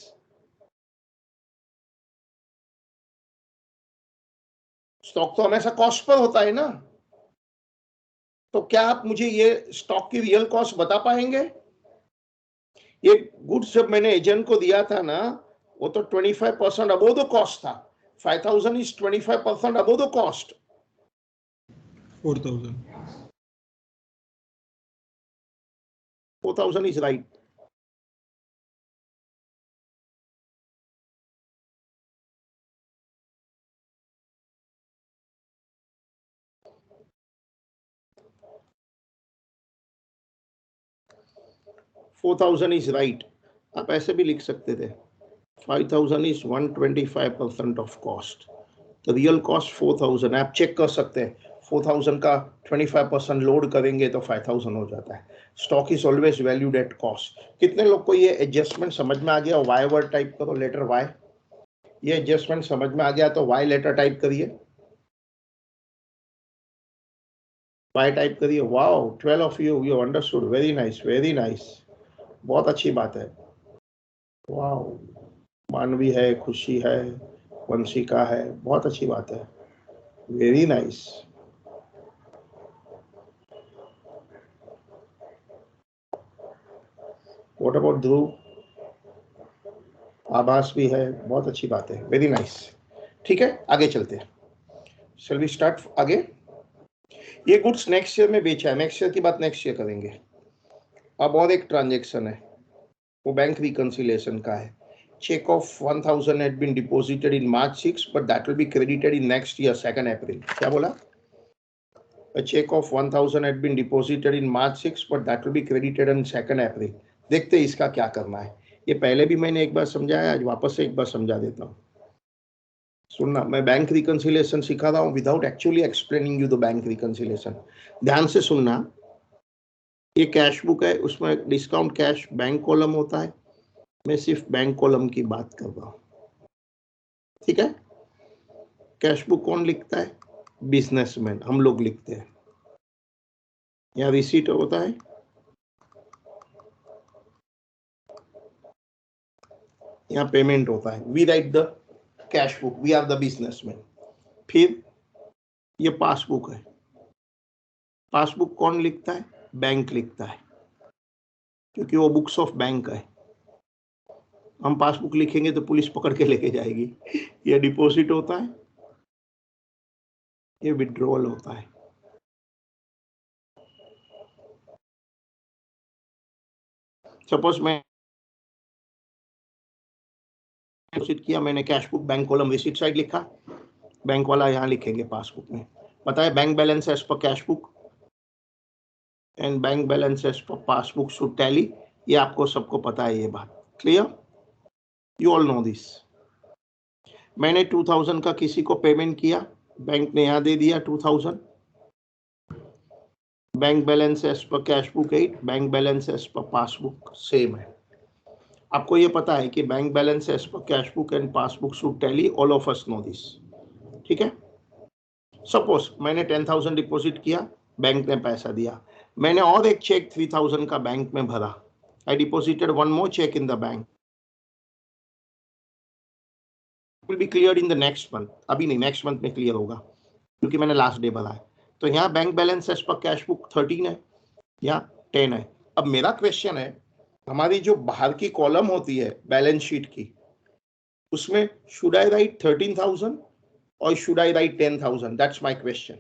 Stock तो हमेशा कॉस्ट पर होता है ना, तो क्या आप मुझे ये स्टॉक की रियल कॉस्ट बता पाएंगे? ये गुड्स जब मैंने एजेंट को दिया था ना, वो तो 25% अबव द कॉस्ट था। 5000 is 25% above the cost. 4000 is right. $4,000 is right. आप ऐसे भी लिख सकते थे, 5,000 is 125% of cost. तो रियल कॉस्ट 4,000 आप चेक कर सकते हैं। 4,000 का 25% लोड करेंगे तो 5,000 हो जाता है। Stock is always valued at cost. कितने लोग को ये एडजस्टमेंट समझ में आ गया? वाई वर्ड टाइप करो, लेटर वाई। ये एडजस्टमेंट समझ में आ गया तो वाई लेटर टाइप करिए, वाई टाइप करिए। Wow, 12 of you understood, very nice, very nice, बहुत अच्छी बात है। वाओ, मानवी है, खुशी है, वंशिका है, बहुत अच्छी बात है, वेरी नाइस। व्हाट अबाउट ध्रुव? आभास भी है, बहुत अच्छी बात है, वेरी नाइस। ठीक है, आगे चलते हैं। शैल वी स्टार्ट आगे? ये गुड्स नेक्स्ट ईयर में बेचा है, नेक्स्ट ईयर की बात नेक्स्ट ईयर करेंगे। अब और एक ट्रांजैक्शन है, वो बैंक रिकंसिलिएशन का है। Cheque of 1000 had been deposited in March 6, but that will be credited in next year 2nd April. क्या बोला? A check of 1000 had been deposited in March 6, but that will be credited on 2nd April. देखते हैं इसका क्या करना है। ये पहले भी मैंने एक बार समझाया, आज वापस से एक बार समझा देता हूँ। सुनना, मैं बैंक रिकंसिलिएशन सिखा रहा हूँ without actually explaining you the bank reconciliation. ध्यान से सुनना। ये कैश बुक है, उसमें डिस्काउंट कैश बैंक कॉलम होता है, मैं सिर्फ बैंक कॉलम की बात कर रहा हूं, ठीक है? कैश बुक कौन लिखता है? बिजनेसमैन, हम लोग लिखते हैं। यहाँ रिसीट होता है, यहाँ पेमेंट होता है। We write the cash book, we are the businessman. फिर ये पासबुक है, पासबुक कौन लिखता है? बैंक लिखता है, क्योंकि वो बुक्स ऑफ बैंक है। हम पासबुक लिखेंगे तो पुलिस पकड़ के लेके जाएगी। ये डिपॉजिट होता है, ये विड्रॉल होता है। सपोज मैं डिपॉजिट किया, मैंने cash book bank column receipt side लिखा, बैंक वाला यहाँ लिखेंगे पासबुक में। पता है bank balance as per cash book and bank balance as per passbook should tally. ये आपको सबको पता है ये बात, clear? You all know this. मैंने 2000 का किसी को पेमेंट किया, बैंक ने यहाँ दे दिया 2000। Bank balance as per cash book 8, bank balance as per passbook same है। आपको ये पता है कि bank balance as per cash book and passbook should tally, all of us know this, ठीक है? सपोज मैंने 10,000 डिपॉजिट किया, बैंक ने पैसा दिया, मैंने और एक चेक 3000 का बैंक में भरा। I deposited one more cheque in the bank, will be clear in the next month. अभी नहीं, नेक्स्ट मंथ में क्लियर होगा, क्योंकि मैंने लास्ट डे भरा है। तो यहाँ bank balance as per cash book 13 है, यहाँ 10 है। अब मेरा क्वेश्चन है, हमारी जो बाहर की कॉलम होती है बैलेंस शीट की, उसमें शुड आई राइट 13,000 और should I right 10,000? That's my question.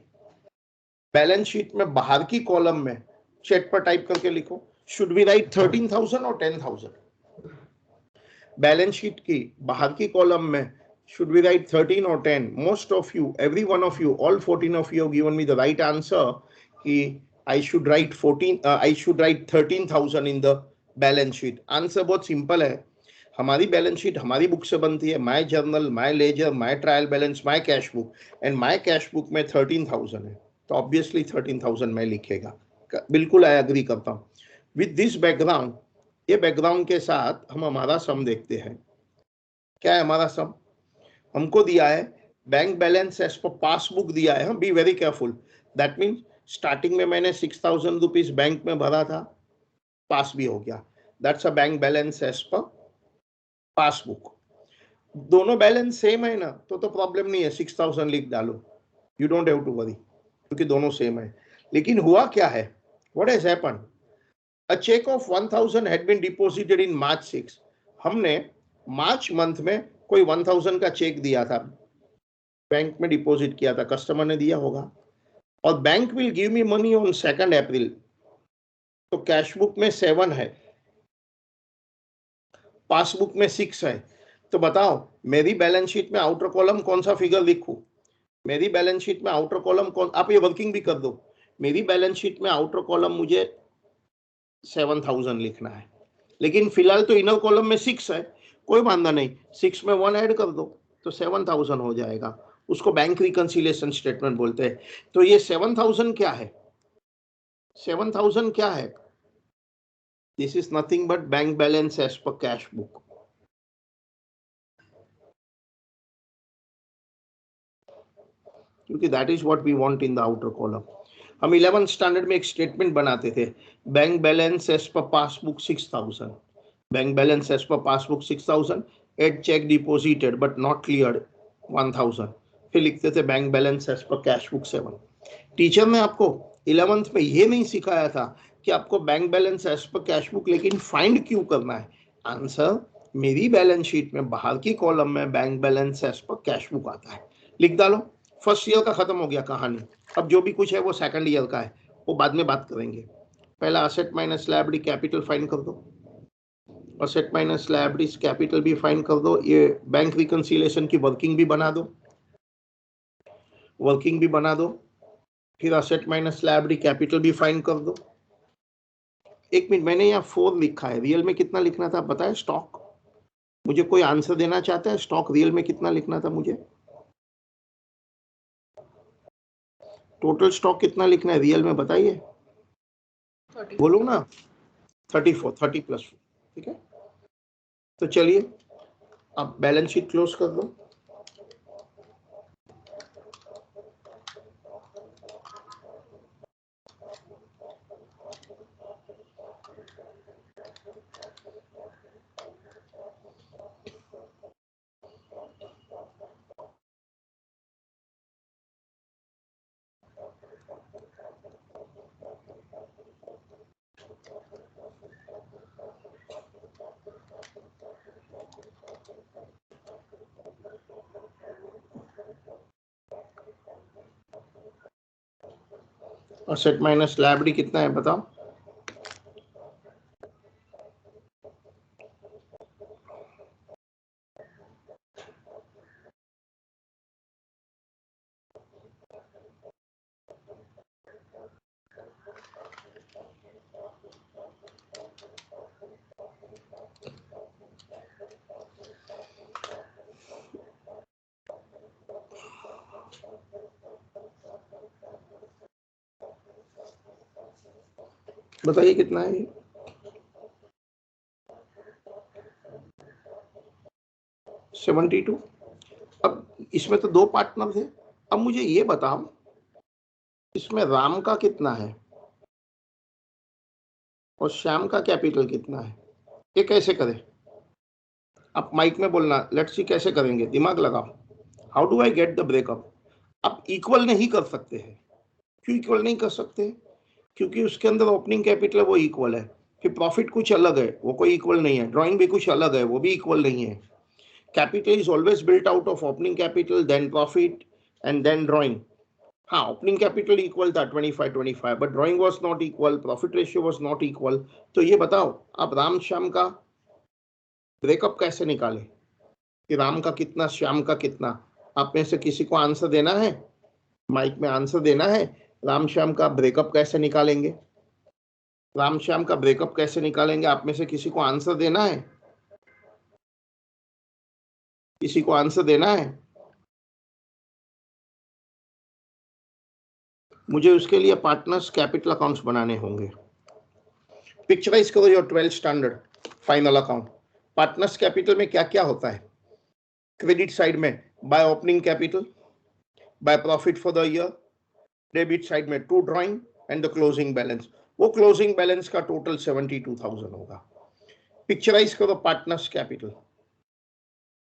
Balance sheet में बाहर की कॉलम में चेक पर टाइप करके लिखो, शुड वी राइट 13,000 और 10,000? बैलेंस शीट की बाहर की कॉलम में should we write 13 or 10? Most of you, every one of you, all 14 of you have given me the right answer कि I should write 13,000 in the balance sheet. Answer बहुत सिंपल है। हमारी बैलेंस शीट हमारी बुक से बनती है, my journal, my ledger, my trial balance, my cash book, and my cash book में 13,000 है। तो ऑब्वियसली 13,000 में लिखेगा। बिल्कुल आई एग्री करता हूँ विद दिस बैकग्राउंड। ये बैकग्राउंड के साथ हम हमारा सम देखते हैं। क्या है हमारा सम? हमको दिया है bank balance as per passbook दिया है। हम be very careful, that means starting में मैंने 6,000 रुपीज बैंक में भरा था, पास भी हो गया, that's a bank balance as per passbook. दोनों बैलेंस सेम है ना, तो प्रॉब्लम नहीं है, 6,000 लिख डालो, you don't have to worry, क्योंकि दोनों सेम है। लेकिन हुआ क्या है, what has happened, a check of 1,000 had been deposited in March 6। हमने मार्च मंथ में कोई 1,000 का चेक दिया था, बैंक में डिपॉजिट किया था, कस्टमर ने दिया होगा, और bank will give me money on 2 अप्रैल। तो कैश बुक में 7 है, पासबुक में 6 है। तो बताओ मेरी बैलेंस शीट में आउटर कॉलम कौन सा फिगर लिखूं? मेरी बैलेंस शीट में आउटर कॉलम कौन, आप ये वर्किंग भी कर दो, मेरी बैलेंस शीट में आउटर कॉलम मुझे 7,000 लिखना है, लेकिन फिलहाल तो इनर कॉलम में 6 है, कोई वांधा नहीं, 6 में 1 ऐड कर दो तो 7,000 हो जाएगा। उसको बैंक रिकंसिलिएशन स्टेटमेंट बोलते हैं। तो ये 7,000 क्या है? 7,000 क्या है? This is nothing but bank balance as per cash book. क्योंकि that is what we want in the outer column. हम 11th स्टैंडर्ड में एक स्टेटमेंट बनाते थे, bank balance as per passbook 6,000, bank balance as per passbook 6,000, add cheque deposited but not cleared 1,000, फिर लिखते थे bank balance as per cash book 7। Teacher ने आपको 11th में ये नहीं सिखाया था कि आपको bank balance as per cash book लेकिन फाइंड क्यों करना है? आंसर, मेरी बैलेंस शीट में बाहर की कॉलम में bank balance as per cash book आता है, लिख डालो। फर्स्ट ईयर का खत्म हो गया कहानी। अब जो भी कुछ है वो सेकंड ईयर का है, वो बाद में बात करेंगे। पहला asset minus liability capital find कर दो, असेट माइनस लायबिलिटीज कैपिटल भी फाइंड कर दो, ये बैंक रिकंसिलिएशन की वर्किंग भी बना दो, वर्किंग भी बना दो, फिर असेट माइनस लायबिलिटी कैपिटल भी फाइंड कर दो। एक मिनट, मैंने यहाँ 4 लिखा है, रियल में कितना लिखना था पता है? स्टॉक, मुझे कोई आंसर देना चाहता है? स्टॉक रियल में कितना लिखना था मुझे? टोटल स्टॉक कितना लिखना है रियल में बताइए, बोलो ना। 34, 30 + 4, ठीक है। तो चलिए अब बैलेंस शीट क्लोज कर दो। असेट माइनस लायबिलिटी कितना है बताओ? बताइए कितना है ये? 72। अब इसमें तो 2 पार्टनर थे, अब मुझे ये बताओ इसमें राम का कितना है और श्याम का कैपिटल कितना है? ये कैसे करें? आप माइक में बोलना, लेट्स सी कैसे करेंगे, दिमाग लगाओ। How do I get the breakup? आप इक्वल नहीं कर सकते हैं। क्यों इक्वल नहीं कर सकते? क्योंकि उसके अंदर ओपनिंग कैपिटल है वो इक्वल है, फिर प्रॉफिट कुछ अलग है वो कोई इक्वल नहीं है, ड्राइंग भी कुछ अलग है वो भी इक्वल नहीं है। Capital is always built out of opening capital then profit and then drawing. हाँ, ओपनिंग कैपिटल इक्वल था 25-25, but drawing was not equal, profit ratio was not equal. तो ये बताओ आप राम श्याम का ब्रेकअप कैसे निकाले कि राम का कितना श्याम का कितना? आप में से किसी को आंसर देना है, माइक में आंसर देना है। राम श्याम का ब्रेकअप कैसे निकालेंगे? राम श्याम का ब्रेकअप कैसे निकालेंगे? आप में से किसी को आंसर देना है? किसी को आंसर देना है? मुझे उसके लिए पार्टनर्स कैपिटल अकाउंट्स बनाने होंगे। पिक्चराइज करो your 12th standard final account. Partners capital में क्या क्या होता है? क्रेडिट साइड में by opening capital, by profit for the year, debit side में to drawing and the closing balance. वो क्लोजिंग बैलेंस का टोटल 72,000 होगा। पिक्चराइज करो partners capital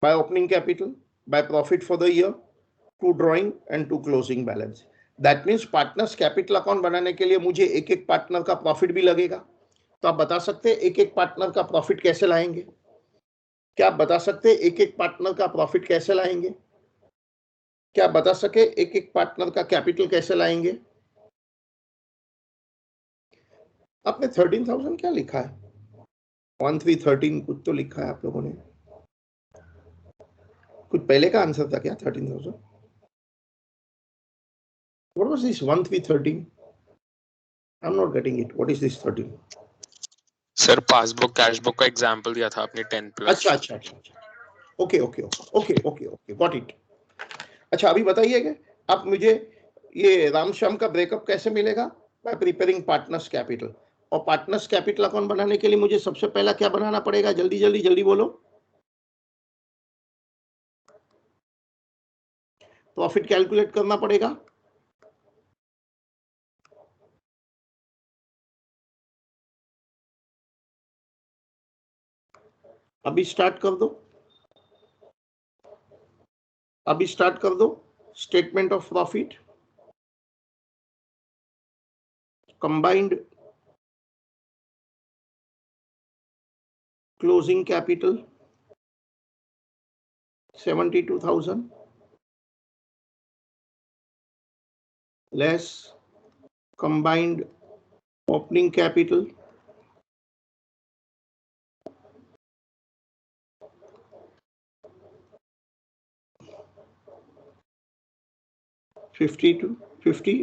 by opening capital, by profit for the year, to drawing and to closing balance. That means partners capital account बनाने के लिए मुझे एक एक पार्टनर का प्रॉफिट भी लगेगा। तो आप बता सकते हैं एक एक पार्टनर का प्रॉफिट कैसे लाएंगे? क्या आप बता सकते हैं एक एक पार्टनर का प्रॉफिट कैसे लाएंगे? क्या आप बता सके एक एक पार्टनर का कैपिटल कैसे लाएंगे? आपने 13,000 क्या लिखा है? 1313 कुछ तो लिखा है आप लोगों ने। कुछ पहले का आंसर था क्या 13,000? What was this 1313? I'm not getting it. What is this 13? Sir passbook cash book का एग्जांपल दिया था आपने 10+। अच्छा अच्छा अच्छा अच्छा, okay okay okay okay okay, got it. अच्छा अभी बताइए कि आप मुझे ये रामश्याम का ब्रेकअप कैसे मिलेगा? Bye preparing partners capital. और पार्टनर्स कैपिटल अकाउंट बनाने के लिए मुझे सबसे पहला क्या बनाना पड़ेगा? जल्दी जल्दी जल्दी बोलो। प्रॉफिट कैलकुलेट करना पड़ेगा। अभी स्टार्ट कर दो, अभी स्टार्ट कर दो। Statement of profit, combined closing capital 72,000 less combined opening capital 50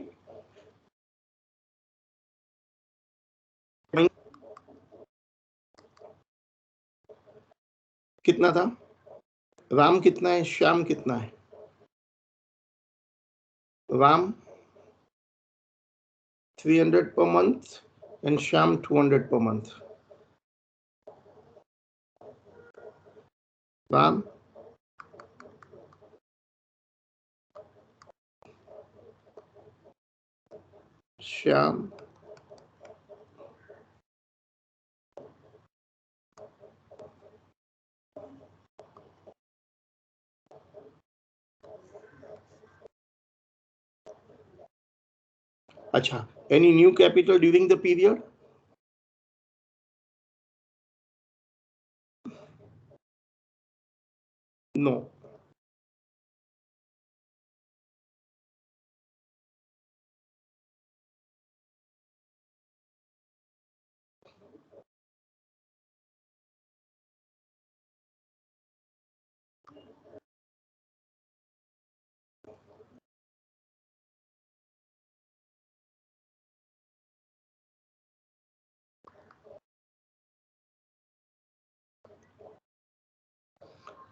कितना था? राम कितना है? श्याम कितना है? Ram 300 per month and Shyam 200 per month. Ram, Shyam, अच्छा, any new capital during the period? No.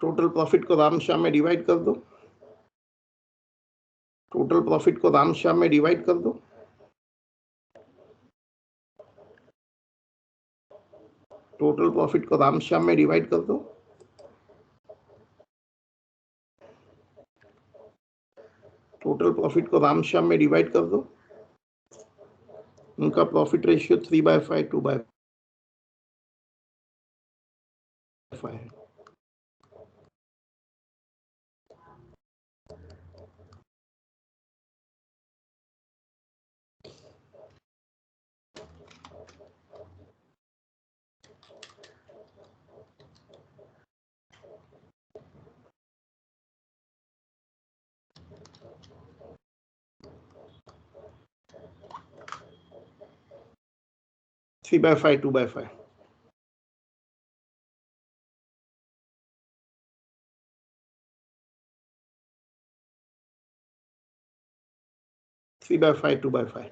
Total profit को राम श्याम में डिवाइड कर दो। टोटल प्रॉफिट को राम श्याम में डिवाइड कर दो। टोटल प्रॉफिट को राम श्याम में डिवाइड कर दो। टोटल प्रॉफिट को राम श्याम में डिवाइड कर दो। उनका प्रॉफिट रेशियो 3/5 2/5 है। Three by five 2/5 3/5 2/5।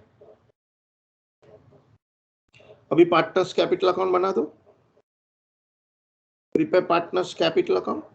अभी पार्टनर्स कैपिटल अकाउंट बना दो। Prepare partners capital account.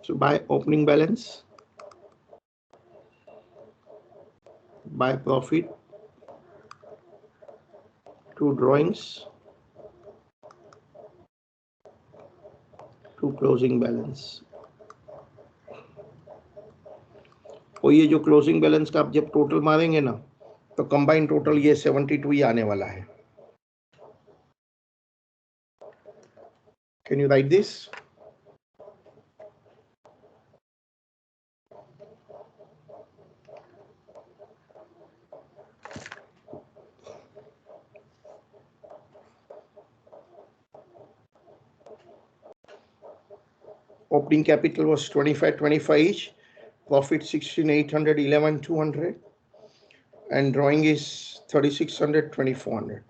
So by opening balance, by profit, to drawings, to closing balance. और ये जो क्लोजिंग बैलेंस का आप जब टोटल मारेंगे ना, तो कंबाइंड टोटल ये 72 ही आने वाला है. Can you write this? Opening capital was 25 each, profit 16,800, 11,200, and drawing is 3,600, 2,400.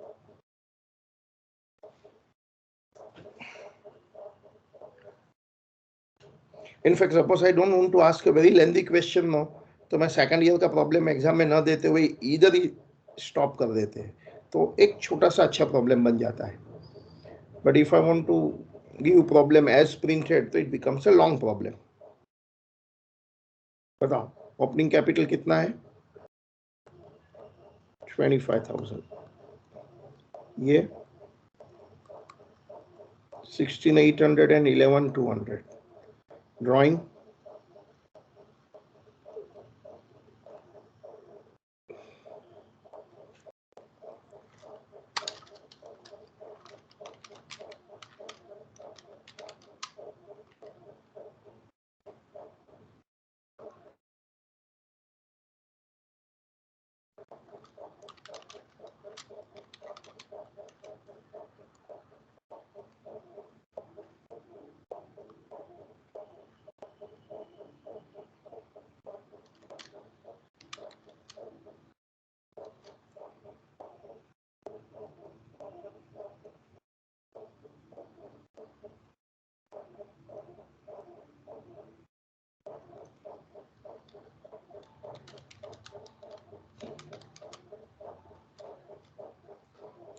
In fact, suppose I don't want to ask a very lengthy question now, तो मैं सेकंड ईयर का प्रॉब्लम एग्जाम में न देते हुए इधर ही स्टॉप कर देते हैं, तो एक छोटा सा अच्छा प्रॉब्लम बन जाता है. But if I want to give problem as printed, तो it becomes a long problem. बताओ, ओपनिंग कैपिटल कितना है? 25,000. ये 16,800 and 11,200. Drawing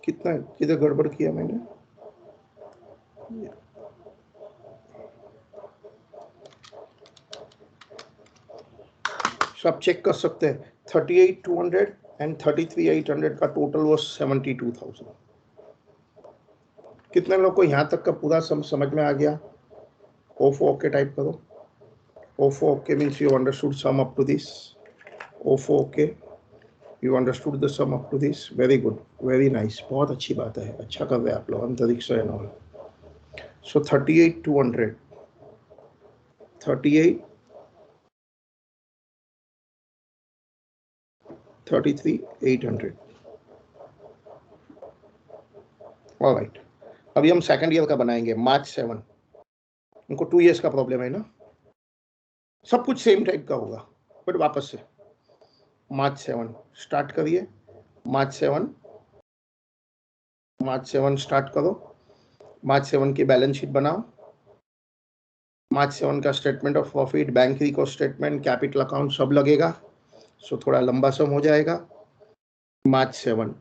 कितना, किधर गड़बड़ किया मैंने? सब चेक कर सकते हैं. 38,200 and 33,800 का टोटल वो 72,000. कितने लोग को यहाँ तक का पूरा समझ में आ गया? ओफो ओके टाइप करो. ओफो okay means you understood sum up to this. ओफो okay, you understood the sum up to this. Very good, very nice. बहुत अच्छी बात है, अच्छा कर रहे हैं आप लोग. अंतरिक्ष है ना. So 38,200, 38, 33,800. ऑलराइट, अभी हम सेकंड ईयर का बनाएंगे. मार्च 7. उनको 2 इयर्स का प्रॉब्लम है ना, सब कुछ सेम टाइप का होगा. बट वापस से मार्च 7 स्टार्ट करिए. मार्च 7 स्टार्ट करो. मार्च 7 की बैलेंस शीट बनाओ. मार्च 7 का statement of profit, bank record statement, capital account सब लगेगा. सो थोड़ा लंबा सम हो जाएगा. मार्च 7.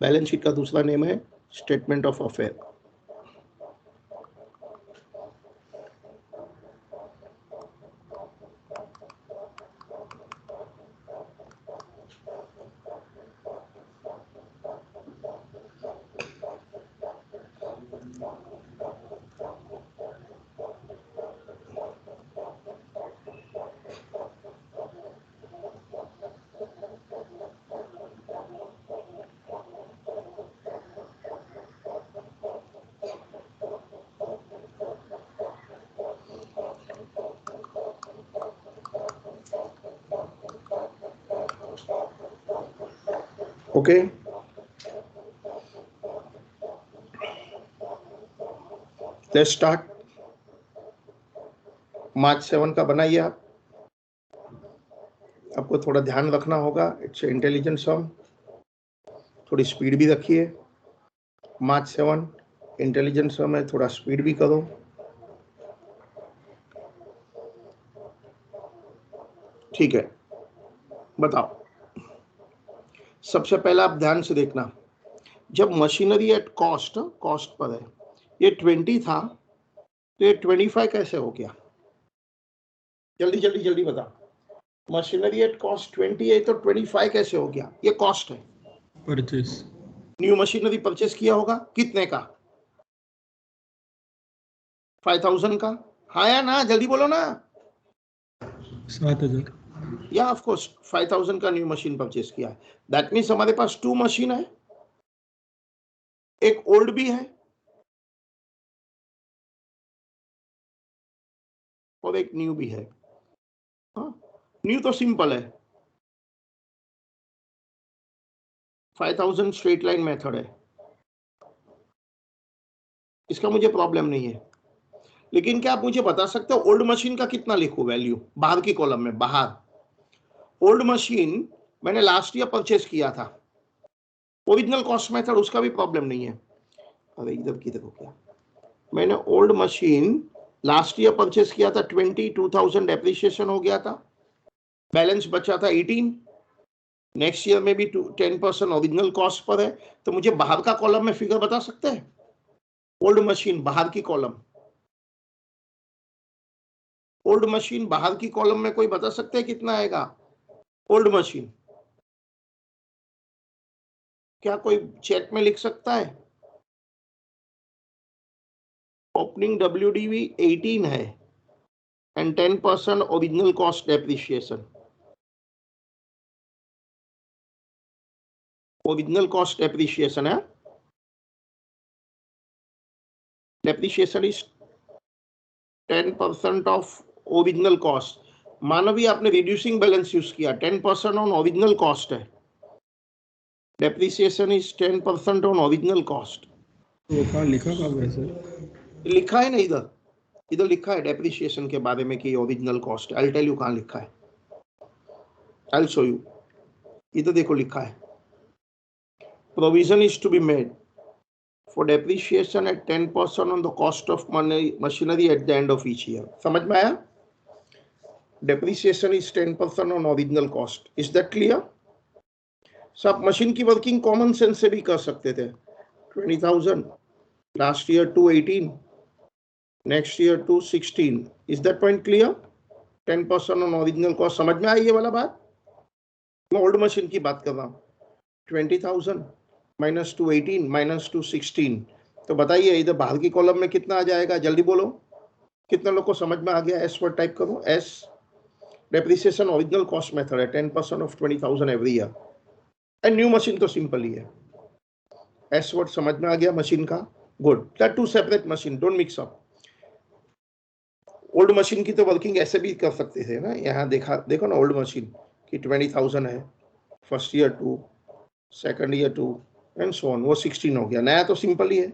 बैलेंस शीट का दूसरा नेम है statement of affair. Okay, let's start. March 7 का बनाइए आप. आपको थोड़ा ध्यान रखना होगा. It's intelligent sum. थोड़ी स्पीड भी रखिए. मार्च 7 इंटेलिजेंट सम है, थोड़ा स्पीड भी करो. ठीक है. बताओ, सबसे पहला आप ध्यान से देखना, जब मशीनरी एट कॉस्ट पर है, ये 20 था तो ये 25 कैसे हो गया? जल्दी जल्दी जल्दी बताओ, मशीनरी एट कॉस्ट 20 है तो 25 कैसे हो गया? ये कॉस्ट है, परचेस न्यू मशीनरी परचेस किया होगा कितने का? 5000 का। हाँ या ना, जल्दी बोलो ना। 7000 या ऑफ कोर्स 5000 का न्यू मशीन परचेस किया है। दैट मीन्स हमारे पास 2 मशीन है, एक ओल्ड भी है और एक न्यू भी है। हाँ, न्यू तो सिंपल है, 5000 स्ट्रेट लाइन मेथड है, इसका मुझे प्रॉब्लम नहीं है। लेकिन क्या आप मुझे बता सकते हो ओल्ड मशीन का कितना लिखूं वैल्यू बाहर की कॉलम में? बाहर ओल्ड मशीन मैंने लास्ट ईयर परचेस किया था, ओरिजिनल कॉस्ट मेथड, उसका भी प्रॉब्लम नहीं है। अरे इधर की देखो, क्या मैंने old machine last year purchase किया था, 22,000 डेप्रिसिएशन हो गया था, बैलेंस बचा था 18, नेक्स्ट ईयर में भी 10% ओरिजिनल कॉस्ट पर है, तो मुझे बाहर का कॉलम में फिगर बता सकते हैं? ओल्ड मशीन बाहर की कॉलम, ओल्ड मशीन बाहर की कॉलम में कोई बता सकते हैं कितना आएगा? ओल्ड मशीन क्या कोई चैट में लिख सकता है? ओपनिंग WDV 18 है and 10% original cost depreciation, original cost depreciation है, depreciation is 10% of original cost. मानो भी आपने रिड्यूसिंग बैलेंस यूज किया, 10% ऑन ओरिजिनल कॉस्ट है, depreciation is 10% on original cost. वो कहाँ लिखा कहाँ है सर? लिखा है ना इधर, इधर लिखा है डेप्रिसिएशन के बारे में कि original cost, I will tell you कहाँ लिखा है, आई विल शो यू। इधर देखो लिखा है, provision is to be made for depreciation at 10% on the cost of machinery at the end of each year. समझ में आया? Depreciation is 10% on original cost. Is that clear? सब मशीन की वर्किंग कॉमन सेंस से भी कर सकते थे। 20,000 last year 218, next year 216. Is that point clear? 10% on original cost. समझ में आई ये वाला बात? मैं ओल्ड मशीन की बात कर रहा हूँ। 20,000 माइनस 218 माइनस 216, तो बताइए इधर बाहर की कॉलम में कितना आ जाएगा? जल्दी बोलो, कितने लोग को समझ में आ गया? एस वर्ड टाइप करो, as depreciation original cost method है, 10% of 20,000 every year, and new machine तो सिंपल ही है। एस वर्ड समझ में आ गया मशीन का? Good, that two separate machine, don't mix up. Old machine की तो वर्किंग ऐसे भी कर सकते थे ना, यहाँ देखो ना, ओल्ड मशीन की 20,000 है, first year 2, second year 2 and so on, वो 16 हो गया। नया तो सिंपल ही है,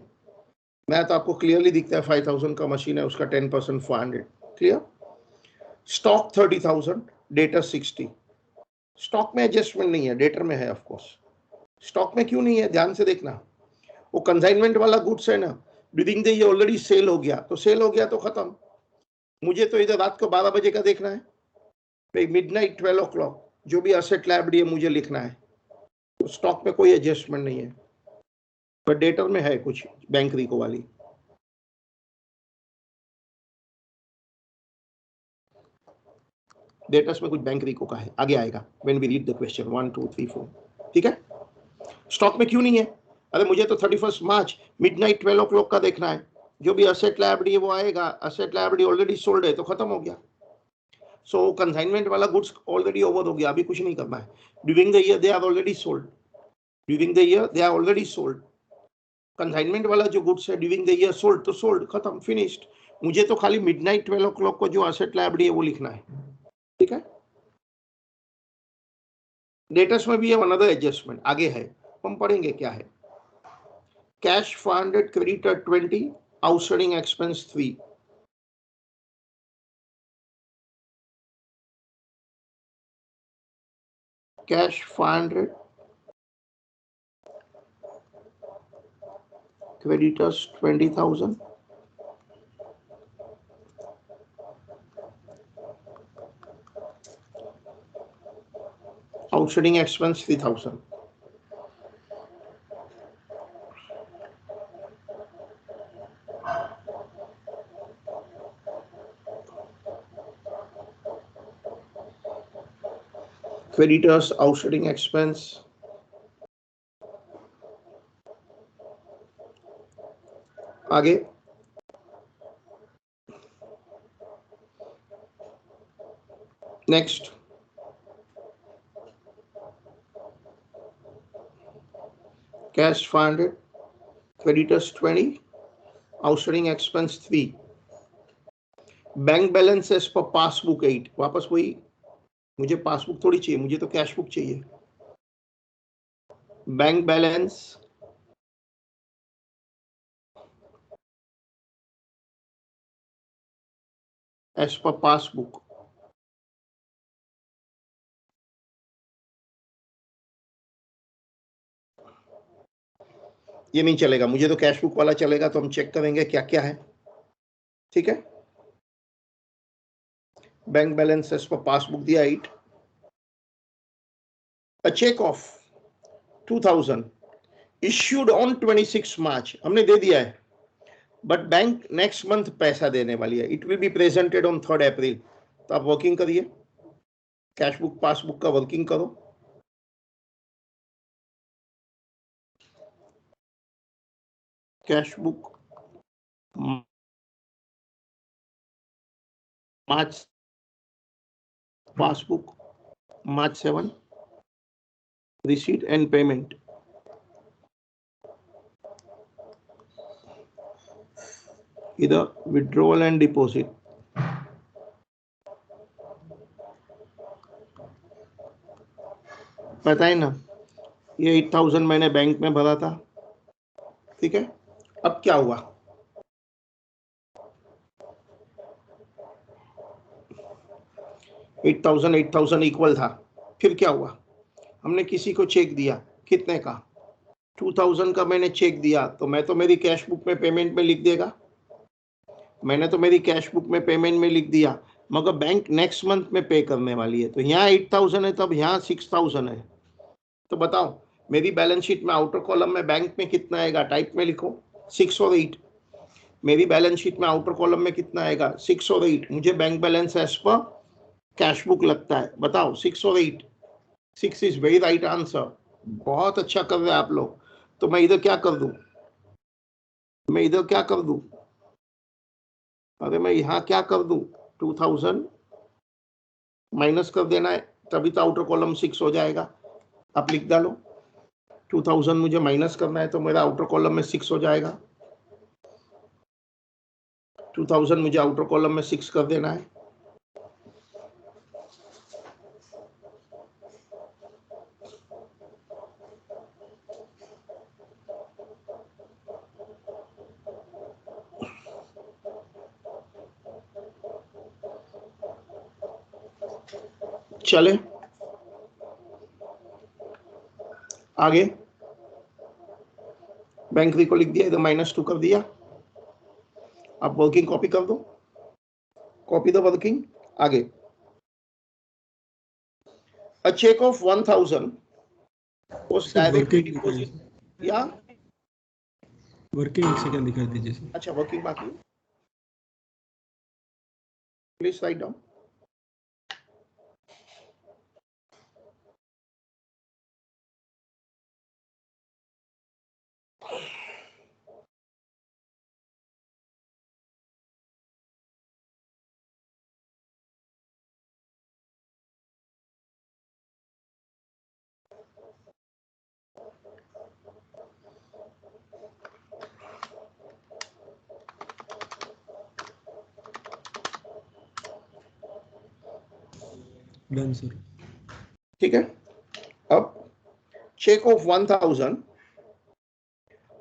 नया तो आपको क्लियरली दिखता है, 5,000 का मशीन है, उसका 10% 400, क्लियर। स्टॉक 30,000, डेटर 60, स्टॉक में एडजस्टमेंट नहीं है, डेटर में है ऑफ कोर्स। स्टॉक में क्यों नहीं है? ध्यान से देखना, वो कंसाइनमेंट वाला गुड्स है ना, during the year already sale हो गया, तो सेल हो गया तो खत्म। मुझे तो इधर रात को 12 बजे का देखना है भाई, मिडनाइट 12 o'clock जो भी असेट लायबिलिटी है मुझे लिखना है, तो स्टॉक में कोई एडजस्टमेंट नहीं है, पर डेटर में है कुछ बैंक रिको वाली। डेटर्स में कुछ बैंक रिको का है, आगे आएगा when we read the question 1 2 3 4, ठीक है। स्टॉक में क्यों नहीं है? अरे मुझे तो 31 मार्च मिडनाइट 12 o'clock का देखना है, जो भी असेट लायबिलिटी है वो आएगा, असेट लायबिलिटी ऑलरेडी सोल्ड है तो खत्म हो गया। सो कंसाइनमेंट वाला गुड्स ऑलरेडी ओवर हो गया, अभी कुछ नहीं करना है। During the year they are already sold, during the year they are already sold. Consignment वाला जो गुड्स है ड्यूरिंग द ईयर सोल्ड, तो सोल्ड, खत्म, फिनिश्ड। मुझे तो खाली मिडनाइट 12 o'clock को जो असेट लायबिलिटी है वो लिखना है, ठीक है। डेटर्स में भी है अनदर एडजस्टमेंट, आगे है, हम पढ़ेंगे क्या है। Cash 400, creditor 20, outstanding expense 3। Cash 500, creditors 20,000, outstanding expense 3000. Creditors outstanding expense आगे next cash 500, creditors 20, outstanding expense 3, bank balances पर पासबुक 8. वापस वही, मुझे पासबुक थोड़ी चाहिए, मुझे तो कैश बुक चाहिए. Bank balance as per passbook. ये नहीं चलेगा, मुझे तो कैश बुक वाला चलेगा. तो हम चेक करेंगे क्या क्या है. ठीक है, bank balance as per passbook दिया 8. A check of 2000 issued on 26 March, हमने दे दिया है, बट बैंक नेक्स्ट मंथ पैसा देने वाली है. It will be presented on 3 अप्रैल. तो आप वर्किंग करिए, कैश बुक पासबुक का वर्किंग करो. Cash book March, passbook March 7, receipt and payment. Either withdrawal and deposit. पता है ना, ये 8000 मैंने बैंक में भरा था. ठीक है, अब क्या हुआ, एट थाउजेंड इक्वल था. फिर क्या हुआ, हमने किसी को चेक दिया, कितने का, 2000 का मैंने चेक दिया. तो मैं तो मेरी कैश बुक में पेमेंट में लिख देगा, मैंने तो मेरी कैश बुक में पेमेंट में लिख दिया, मगर बैंक नेक्स्ट मंथ में पे करने वाली है. तो यहाँ 8000 है, तब यहाँ 6000 है. तो बताओ, मेरी बैलेंस शीट में आउटर कॉलम में बैंक में कितना आएगा, टाइप में लिखो 6 और 8. मेरी बैलेंस शीट में आउटर कॉलम में कितना आएगा, 6 और 8. मुझे bank balance as per cash book लगता है. बताओ 6 और 8. 6 इज वेरी राइट आंसर. बहुत अच्छा कर रहे हैं आप लोग. तो मैं इधर क्या कर दूं, मैं इधर क्या कर दूं, अरे मैं यहाँ क्या कर दूं, 2000 माइनस कर देना है, तभी तो आउटर कॉलम 6 हो जाएगा. आप लिख डालो, 2000 मुझे माइनस करना है, तो मेरा आउटर कॉलम में 6 हो जाएगा. 2000 मुझे आउटर कॉलम में 6 कर देना है. चले आगे, बैंक को लिख दिया, इधर -2 कर दिया. आप वर्किंग कॉपी कर दो, कॉपी द वर्किंग. आगे, a check of 1000 was directly deposited. या वर्किंग एक सेकंड दिखा दीजिए सर. अच्छा, वर्किंग बाकी, please right down. Done sir. ठीक है, अब check of 1000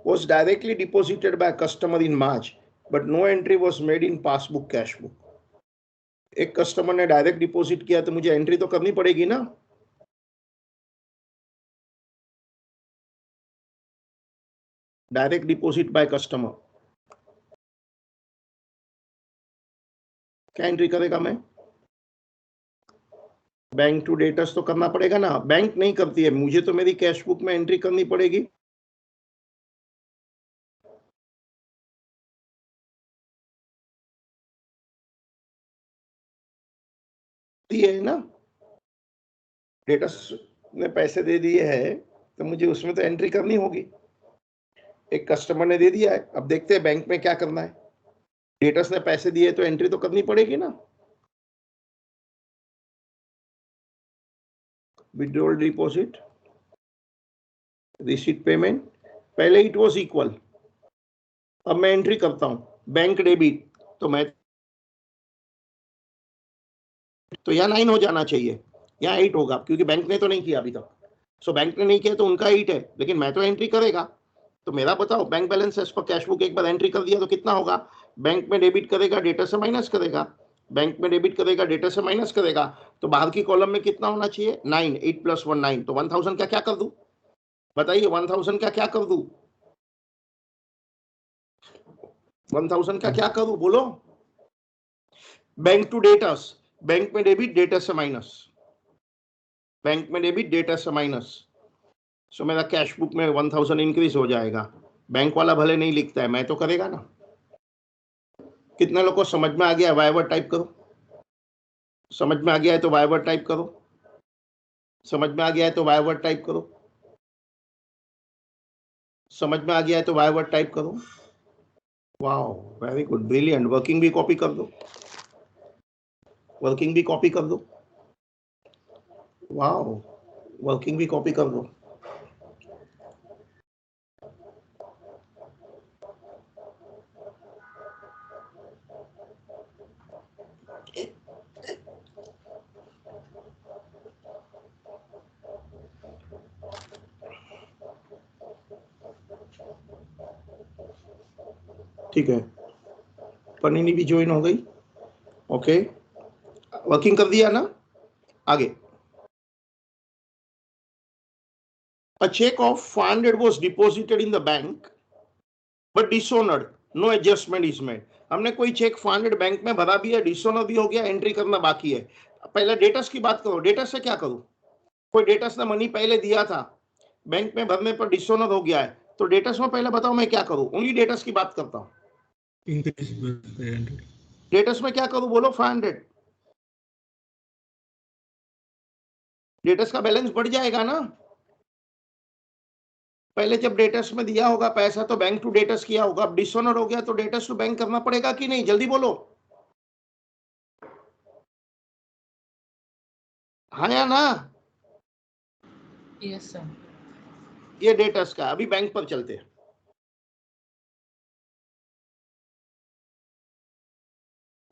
was directly deposited by a customer in March, but no entry was made in passbook cash book. एक कस्टमर ने डायरेक्ट डिपॉजिट किया, तो मुझे एंट्री तो करनी पड़ेगी ना. डायरेक्ट डिपॉजिट बाय कस्टमर, क्या एंट्री करेगा मैं, बैंक टू डेटर्स तो करना पड़ेगा ना, बैंक नहीं करती है, मुझे तो मेरी कैश बुक में एंट्री करनी पड़ेगी। है ना, डेटर्स ने पैसे दे दिए हैं तो मुझे उसमें तो एंट्री करनी होगी। एक कस्टमर ने दे दिया है, अब देखते हैं बैंक में क्या करना है। डेटर्स ने पैसे दिए तो एंट्री तो करनी पड़ेगी ना। विड्रॉल डिपॉजिट, रिसीट पेमेंट, पहले इट वाज इक्वल, अब मैं एंट्री करता हूं बैंक डेबिट, तो मैं तो यहाँ 9 हो जाना चाहिए, यहाँ 8 होगा क्योंकि बैंक ने तो नहीं किया अभी तक। सो बैंक ने नहीं किया तो उनका 8 है, लेकिन मैं तो एंट्री करेगा। तो मेरा बताओ bank balance as per cash book एक बार एंट्री कर दिया तो कितना होगा। बैंक में डेबिट करेगा, डेटा से माइनस करेगा, बैंक में डेबिट करेगा, डेटा से माइनस करेगा, तो बाहर की कॉलम में कितना होना चाहिए 9, 8 + 1 9, तो 1000 का क्या कर दूं बताइए, 1000 का क्या कर दूं, 1000 का क्या करूं बोलो। बैंक टू डेटर्स, बैंक में डेबिट, डेटा से माइनस, बैंक में डेबिट, डेटा से माइनस, सो मेरा कैश बुक में 1000 इंक्रीज हो जाएगा। बैंक वाला भले नहीं लिखता है, मैं तो करेगा ना। कितने लोग को समझ में आ गया है? वाइवर टाइप करो। समझ में आ गया है तो वाइवर टाइप करो, समझ में आ गया है तो वाइवर टाइप करो, समझ में आ गया है तो वाइवर टाइप करो। Wow, very good, brilliant. Working भी कॉपी कर दो, वर्किंग भी कॉपी कर दो। वाओ, वर्किंग भी कॉपी कर दो। ठीक है, पनीनी भी ज्वाइन हो गई। ओके, वर्किंग कर दिया ना। आगे, a check of 500 was deposited in the bank but dishonored, no adjustment is made। हमने कोई चेक 500 बैंक में भरा भी है, डिसऑनर भी हो गया, एंट्री करना बाकी है। पहले डेटर्स की बात करो, डेटर्स से क्या करूं। कोई डेटर्स ने मनी पहले दिया था, बैंक में भरने पर डिसऑनर हो गया है, तो डेटर्स में पहले बताओ मैं क्या करूं। ओनली डेटर्स की बात करता हूं। इंक्रीज डेटर्स में क्या करूं बोलो, 500। डेटर्स का बैलेंस बढ़ जाएगा ना। पहले जब डेटर्स में दिया होगा पैसा तो बैंक टू डेटर्स किया होगा, अब डिसऑनर हो गया तो डेटर्स टू बैंक करना पड़ेगा कि नहीं, जल्दी बोलो, हाँ या ना। Yes sir. ये डेटर्स का, अभी बैंक पर चलते हैं।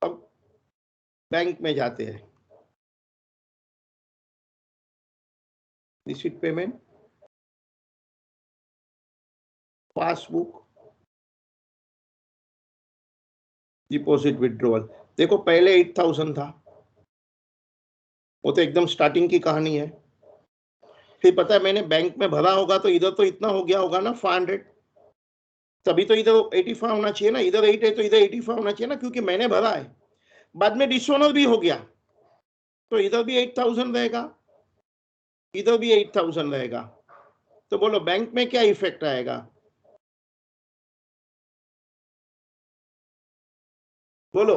अब बैंक में जाते हैं, receipt payment, passbook, deposit withdrawal. देखो पहले 8000 था, वो तो एकदम स्टार्टिंग की कहानी है। फिर पता है मैंने बैंक में भरा होगा तो इधर तो इतना हो गया होगा ना 500, तभी तो इधर 85 होना चाहिए ना, इधर 8 है तो इधर 85 होना चाहिए ना, क्योंकि मैंने भरा है। बाद में डिसऑनर भी हो गया तो इधर भी 8000 रहेगा, इधर भी 8000 रहेगा। तो बोलो बैंक में क्या इफेक्ट आएगा, बोलो।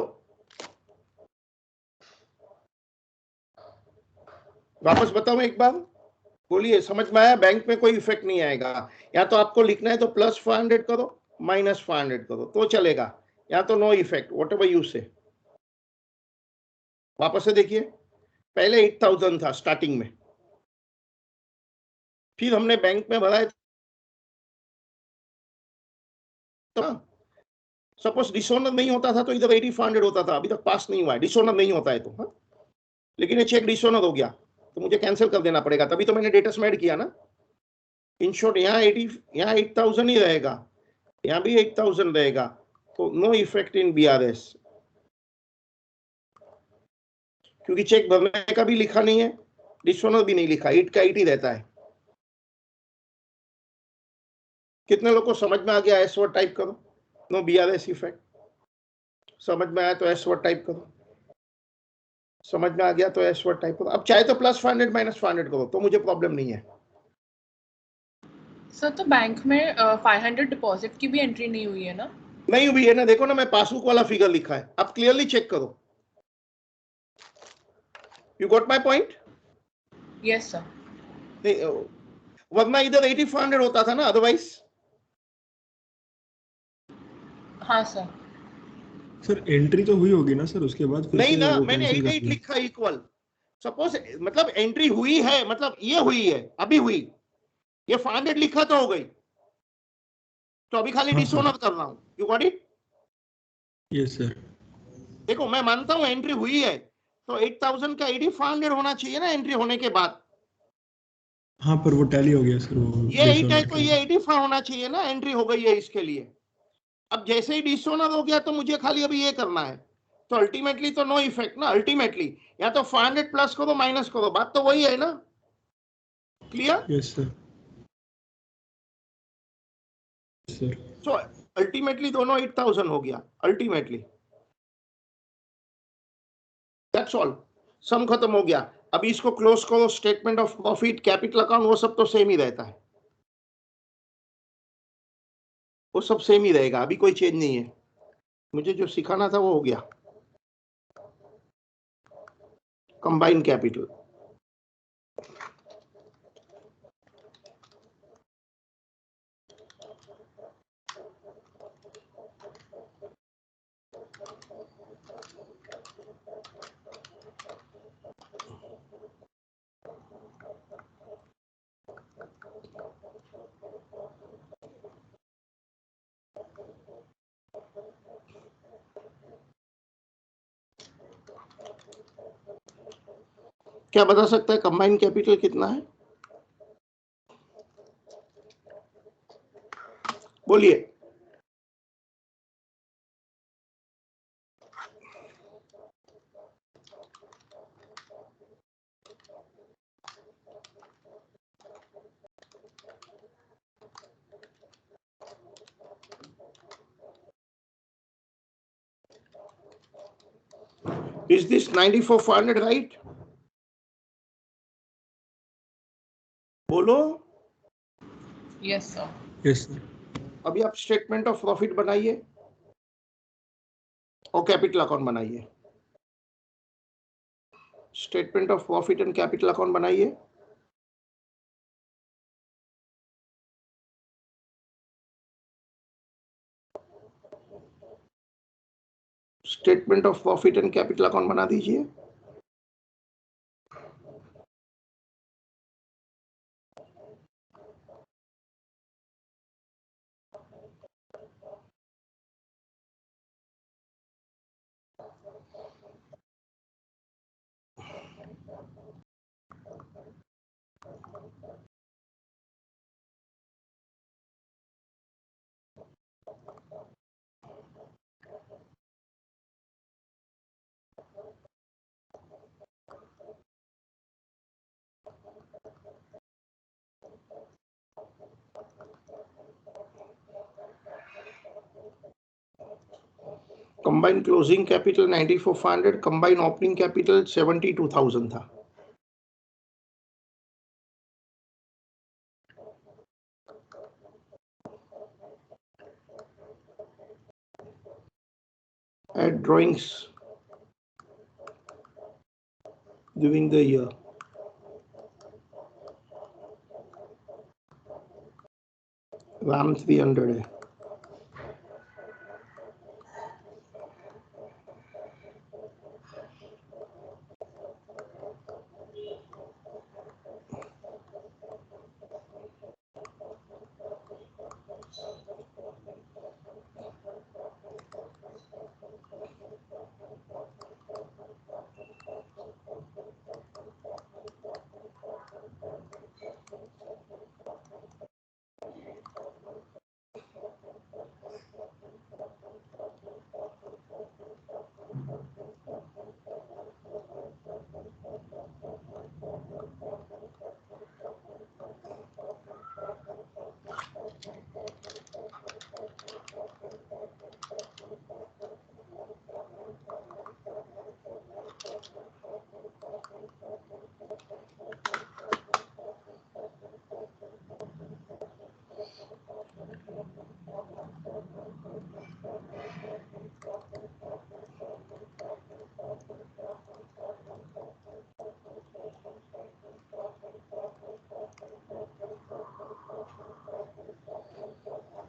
वापस बताओ एक बार, बोलिए, समझ में आया। बैंक में कोई इफेक्ट नहीं आएगा। या तो आपको लिखना है तो +500 करो, -500 करो तो चलेगा, या तो no effect, whatever you say. वापस से देखिए, पहले 8000 था स्टार्टिंग में, फिर हमने बैंक में भरा है तो सपोज डिसऑनर नहीं होता था तो इधर 8500 होता था, अभी तक पास नहीं हुआ है, डिसऑनर नहीं होता है तो हाँ? लेकिन ये चेक डिसऑनर हो गया तो मुझे कैंसिल कर देना पड़ेगा, तभी तो मैंने डेटस में ऐड किया ना। इन शॉर्ट यहाँ 8000 ही रहेगा, यहाँ भी 8000 रहेगा, तो नो इफेक्ट इन BRS, क्योंकि चेक भरने का भी लिखा नहीं है, डिसऑनर भी नहीं लिखा, 8 का 8 ही रहता है। कितने लोग को समझ में आ गया, एस वर्ड टाइप करो, नो BRS इफेक्ट। समझ में आया तो एस वर्ड टाइप करो। समझ में आ गया? तो एस वर्ड टाइप करो। अब चाहे तो प्लस 500 माइनस 500 करो, तो मुझे प्रॉब्लम नहीं है। सर तो बैंक में 500 डिपॉजिट की भी एंट्री नहीं हुई है ना? नहीं हुई है ना, देखो ना, मैं पासबुक वाला फिगर लिखा है, आप क्लियरली चेक करो। You got my point? Yes sir. वरना इधर 8500 होता था ना, अदरवाइज। हाँ सर। सर एंट्री तो हुई होगी ना सर, उसके बाद फिर नहीं से ना, वो मैंने कैंसिल 88 कर दिया। लिखा इक्वल। सपोज मतलब एंट्री हुई है, मतलब ये हुई है, अभी हुई, ये 500 लिखा तो हो गई, तो अभी खाली हाँ डिसऑनर कर रहा हूं। You got it? Yes sir. देखो मैं मानता हूं एंट्री हुई है, तो 8000 का 8500 होना चाहिए ना एंट्री होने के बाद। हाँ पर वो टैली हो गया सर, वो ये 8 है डिसऑनर तो के ये लिए। 85 होना चाहिए ना, एंट्री हो गई है इसके लिए। अब जैसे ही डिसऑनर हो गया तो मुझे खाली अभी ये करना है, तो अल्टीमेटली तो नो इफेक्ट ना, अल्टीमेटली या तो 500 प्लस करो माइनस करो, बात तो वही है ना। Clear? Yes sir. Sir so ultimately दोनों 8000 हो गया अल्टीमेटली। दैट्स ऑल, सम खत्म हो गया। अभी इसको क्लोज करो, statement of profit, capital account, वो सब तो सेम ही रहता है, वो सब सेम ही रहेगा, अभी कोई चेंज नहीं है। मुझे जो सिखाना था वो हो गया। कंबाइन कैपिटल, क्या बता सकता है कंबाइन कैपिटल कितना है? बोलिए। Is this 94,400 right? बोलो। Yes sir. Yes sir. अभी आप स्टेटमेंट ऑफ प्रॉफिट बनाइए और कैपिटल अकाउंट बनाइए। Statement of profit and capital account बनाइए। Statement of profit and capital account बना दीजिए। Combine closing capital 94,500, combine opening capital 72,000 था। Add drawings during the year. RAM 300 है।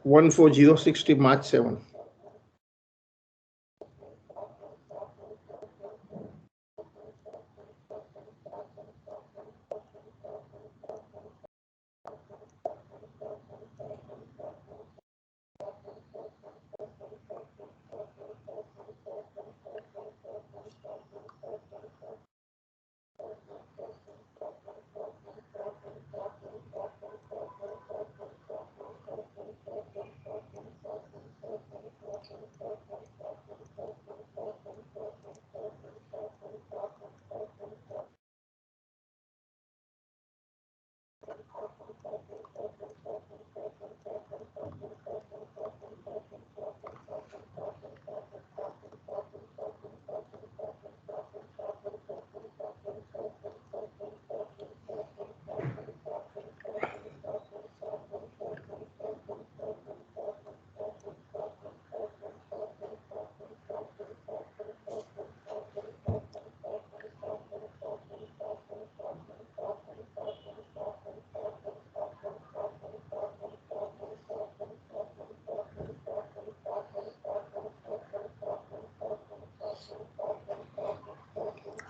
14060 March 7.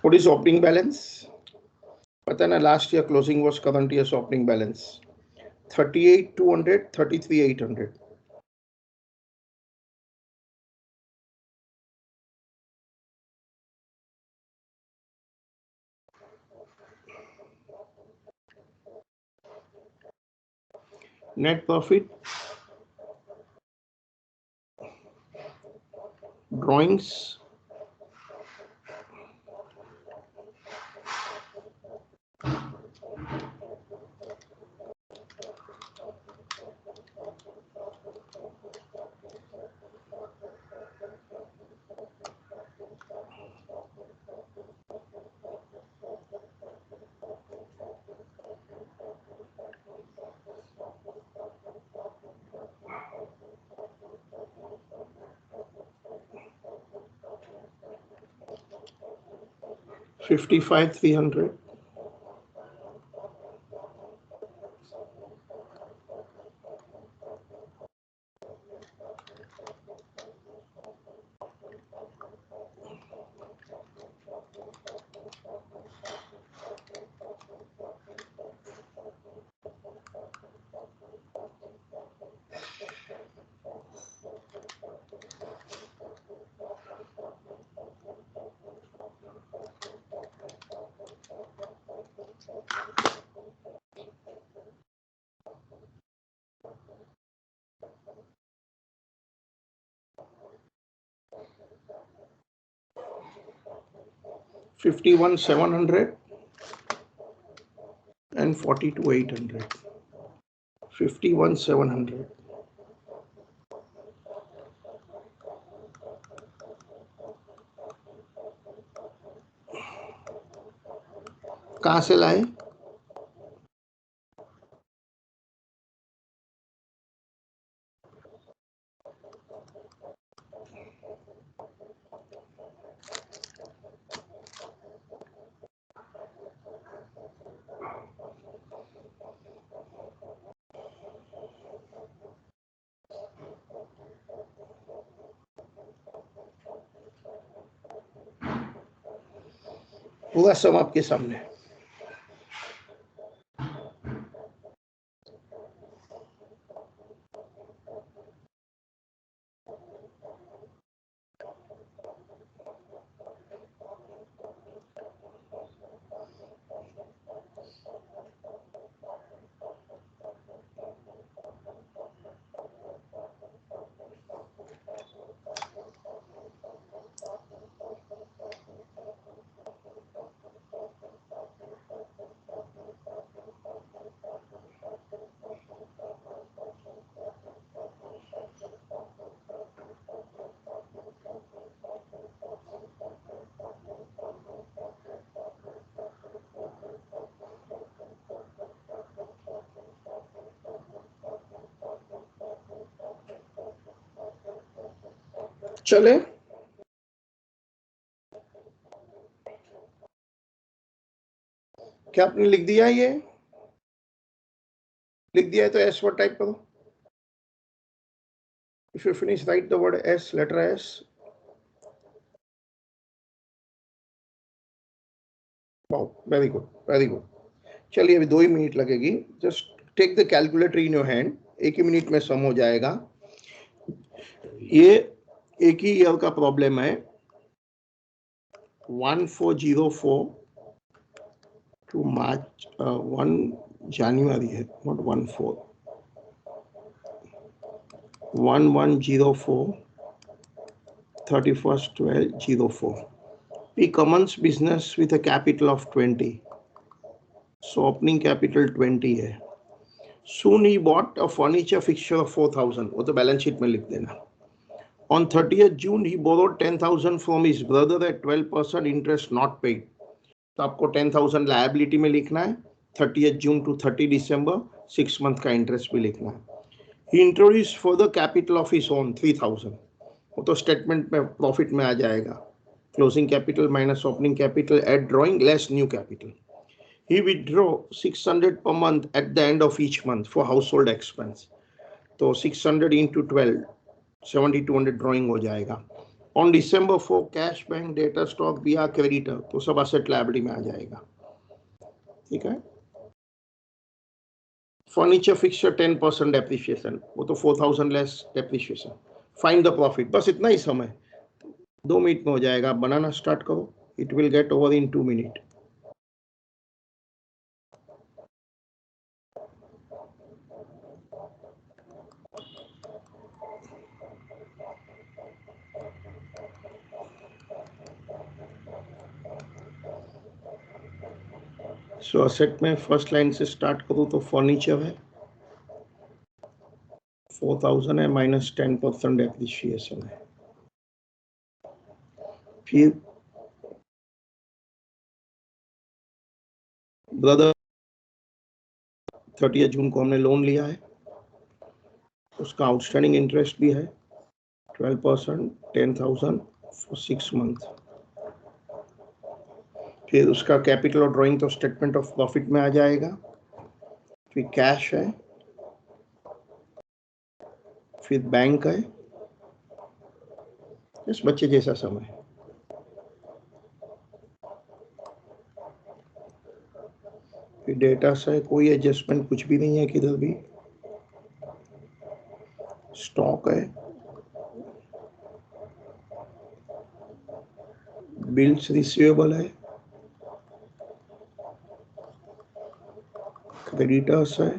What is opening balance? पता है ना, last year closing was current year's opening balance 38,200, 33,800. Net profit, drawings, $55,300. $51,700 and $42,800. $51,700. कहाँ से लाए? पूरा सम आपके सामने। चले, क्या आपने लिख दिया? ये लिख दिया है तो एस वर्ड टाइप करो। If you finish, write the word S, letter S. Wow, very good, very good. चलिए अभी 2 ही मिनट लगेगी. Just take the calculator in your hand. 1 ही मिनट में सम हो जाएगा. ये एक ही ईयर का प्रॉब्लम है. 1404 टू मार्च 1 जनवरी है, not 14. 1104 31st 12/04. We commence business with a capital of 20. So opening capital 20 है. Soon he bought a furniture fixture of 4,000. वो तो बैलेंस शीट में लिख देना. On 30th June he borrowed 10,000 from his brother at 12% interest not paid. तो आपको 10,000 लायबिलिटी में लिखना है. 30th June to 30 December 6 month का इंटरेस्ट भी लिखना है. He introduced further capital of his own 3,000. वो तो स्टेटमेंट में प्रॉफिट में आ जाएगा. Closing capital minus opening capital at drawing less new capital. He withdraw 600 per month at the end of each month for household expense. तो 600 into 12, 7,200 drawing हो जाएगा. On December 4, cash, bank, data, stock, BR, creditor, तो सब asset liability में आ जाएगा. ठीक है. Furniture fixture 10% depreciation, वो तो 4,000 less depreciation. Find the profit. बस इतना ही समय. 2 मिनट में हो जाएगा. बनाना स्टार्ट करो. It will get over in 2 minutes. So asset में फर्स्ट लाइन से स्टार्ट करूँ तो फर्नीचर है 4,000 है माइनस 10% डेप्रिसिएशन है. फिर ब्रदर 30 जून को हमने लोन लिया है, उसका आउटस्टैंडिंग इंटरेस्ट भी है 12%, 10,000 फॉर 6 मंथ. फिर उसका कैपिटल और ड्राइंग तो स्टेटमेंट ऑफ प्रॉफिट में आ जाएगा. फिर कैश है, फिर बैंक है. इस बच्चे जैसा समय. फिर डेटा से कोई एडजस्टमेंट कुछ भी नहीं है किधर भी. स्टॉक है, बिल्स रिसीवेबल है, क्रेडिटर्स है,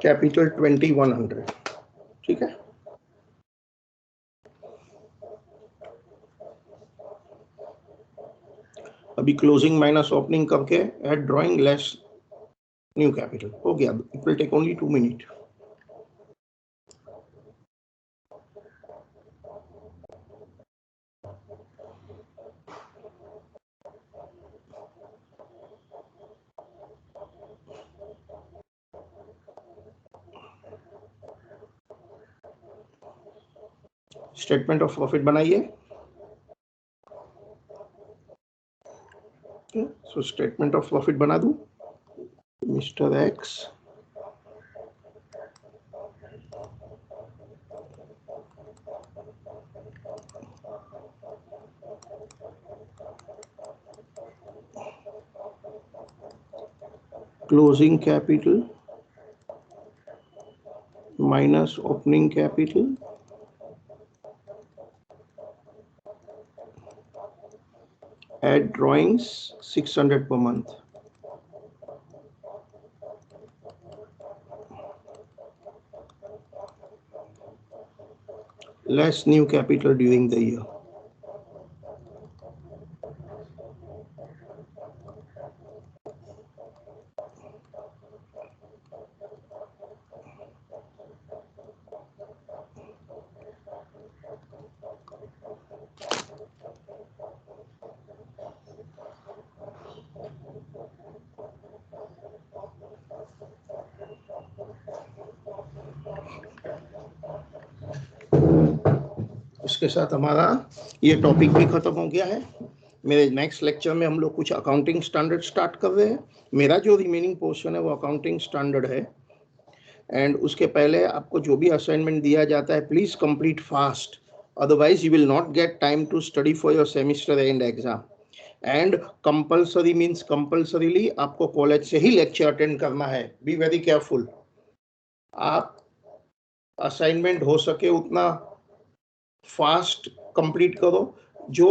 कैपिटल 2100. ठीक है. अभी क्लोजिंग माइनस ओपनिंग करके add drawing less new capital हो गया. It will take only 2 minute. Statement of profit बनाइए. सो स्टेटमेंट ऑफ प्रॉफिट बना दूं. Mister X closing capital minus opening capital add drawings 600 per month. less new capital during the year. उसके साथ हमारा ये टॉपिक भी खत्म हो गया है। मेरे नेक्स्ट लेक्चर में हम लोग कुछ अकाउंटिंग स्टैंडर्ड स्टार्ट कर रहे हैं। मेरा जो रिमेनिंग पोर्शन है वो अकाउंटिंग स्टैंडर्ड है। एंड उसके पहले आपको जो भी असाइनमेंट दिया जाता है please complete fast, otherwise you will not get time to study for your semester end exam. And compulsory means compulsorily आपको कॉलेज से ही लेक्चर अटेंड करना है। Be very careful. आप असाइनमेंट हो सके उतना फास्ट कंप्लीट करो। जो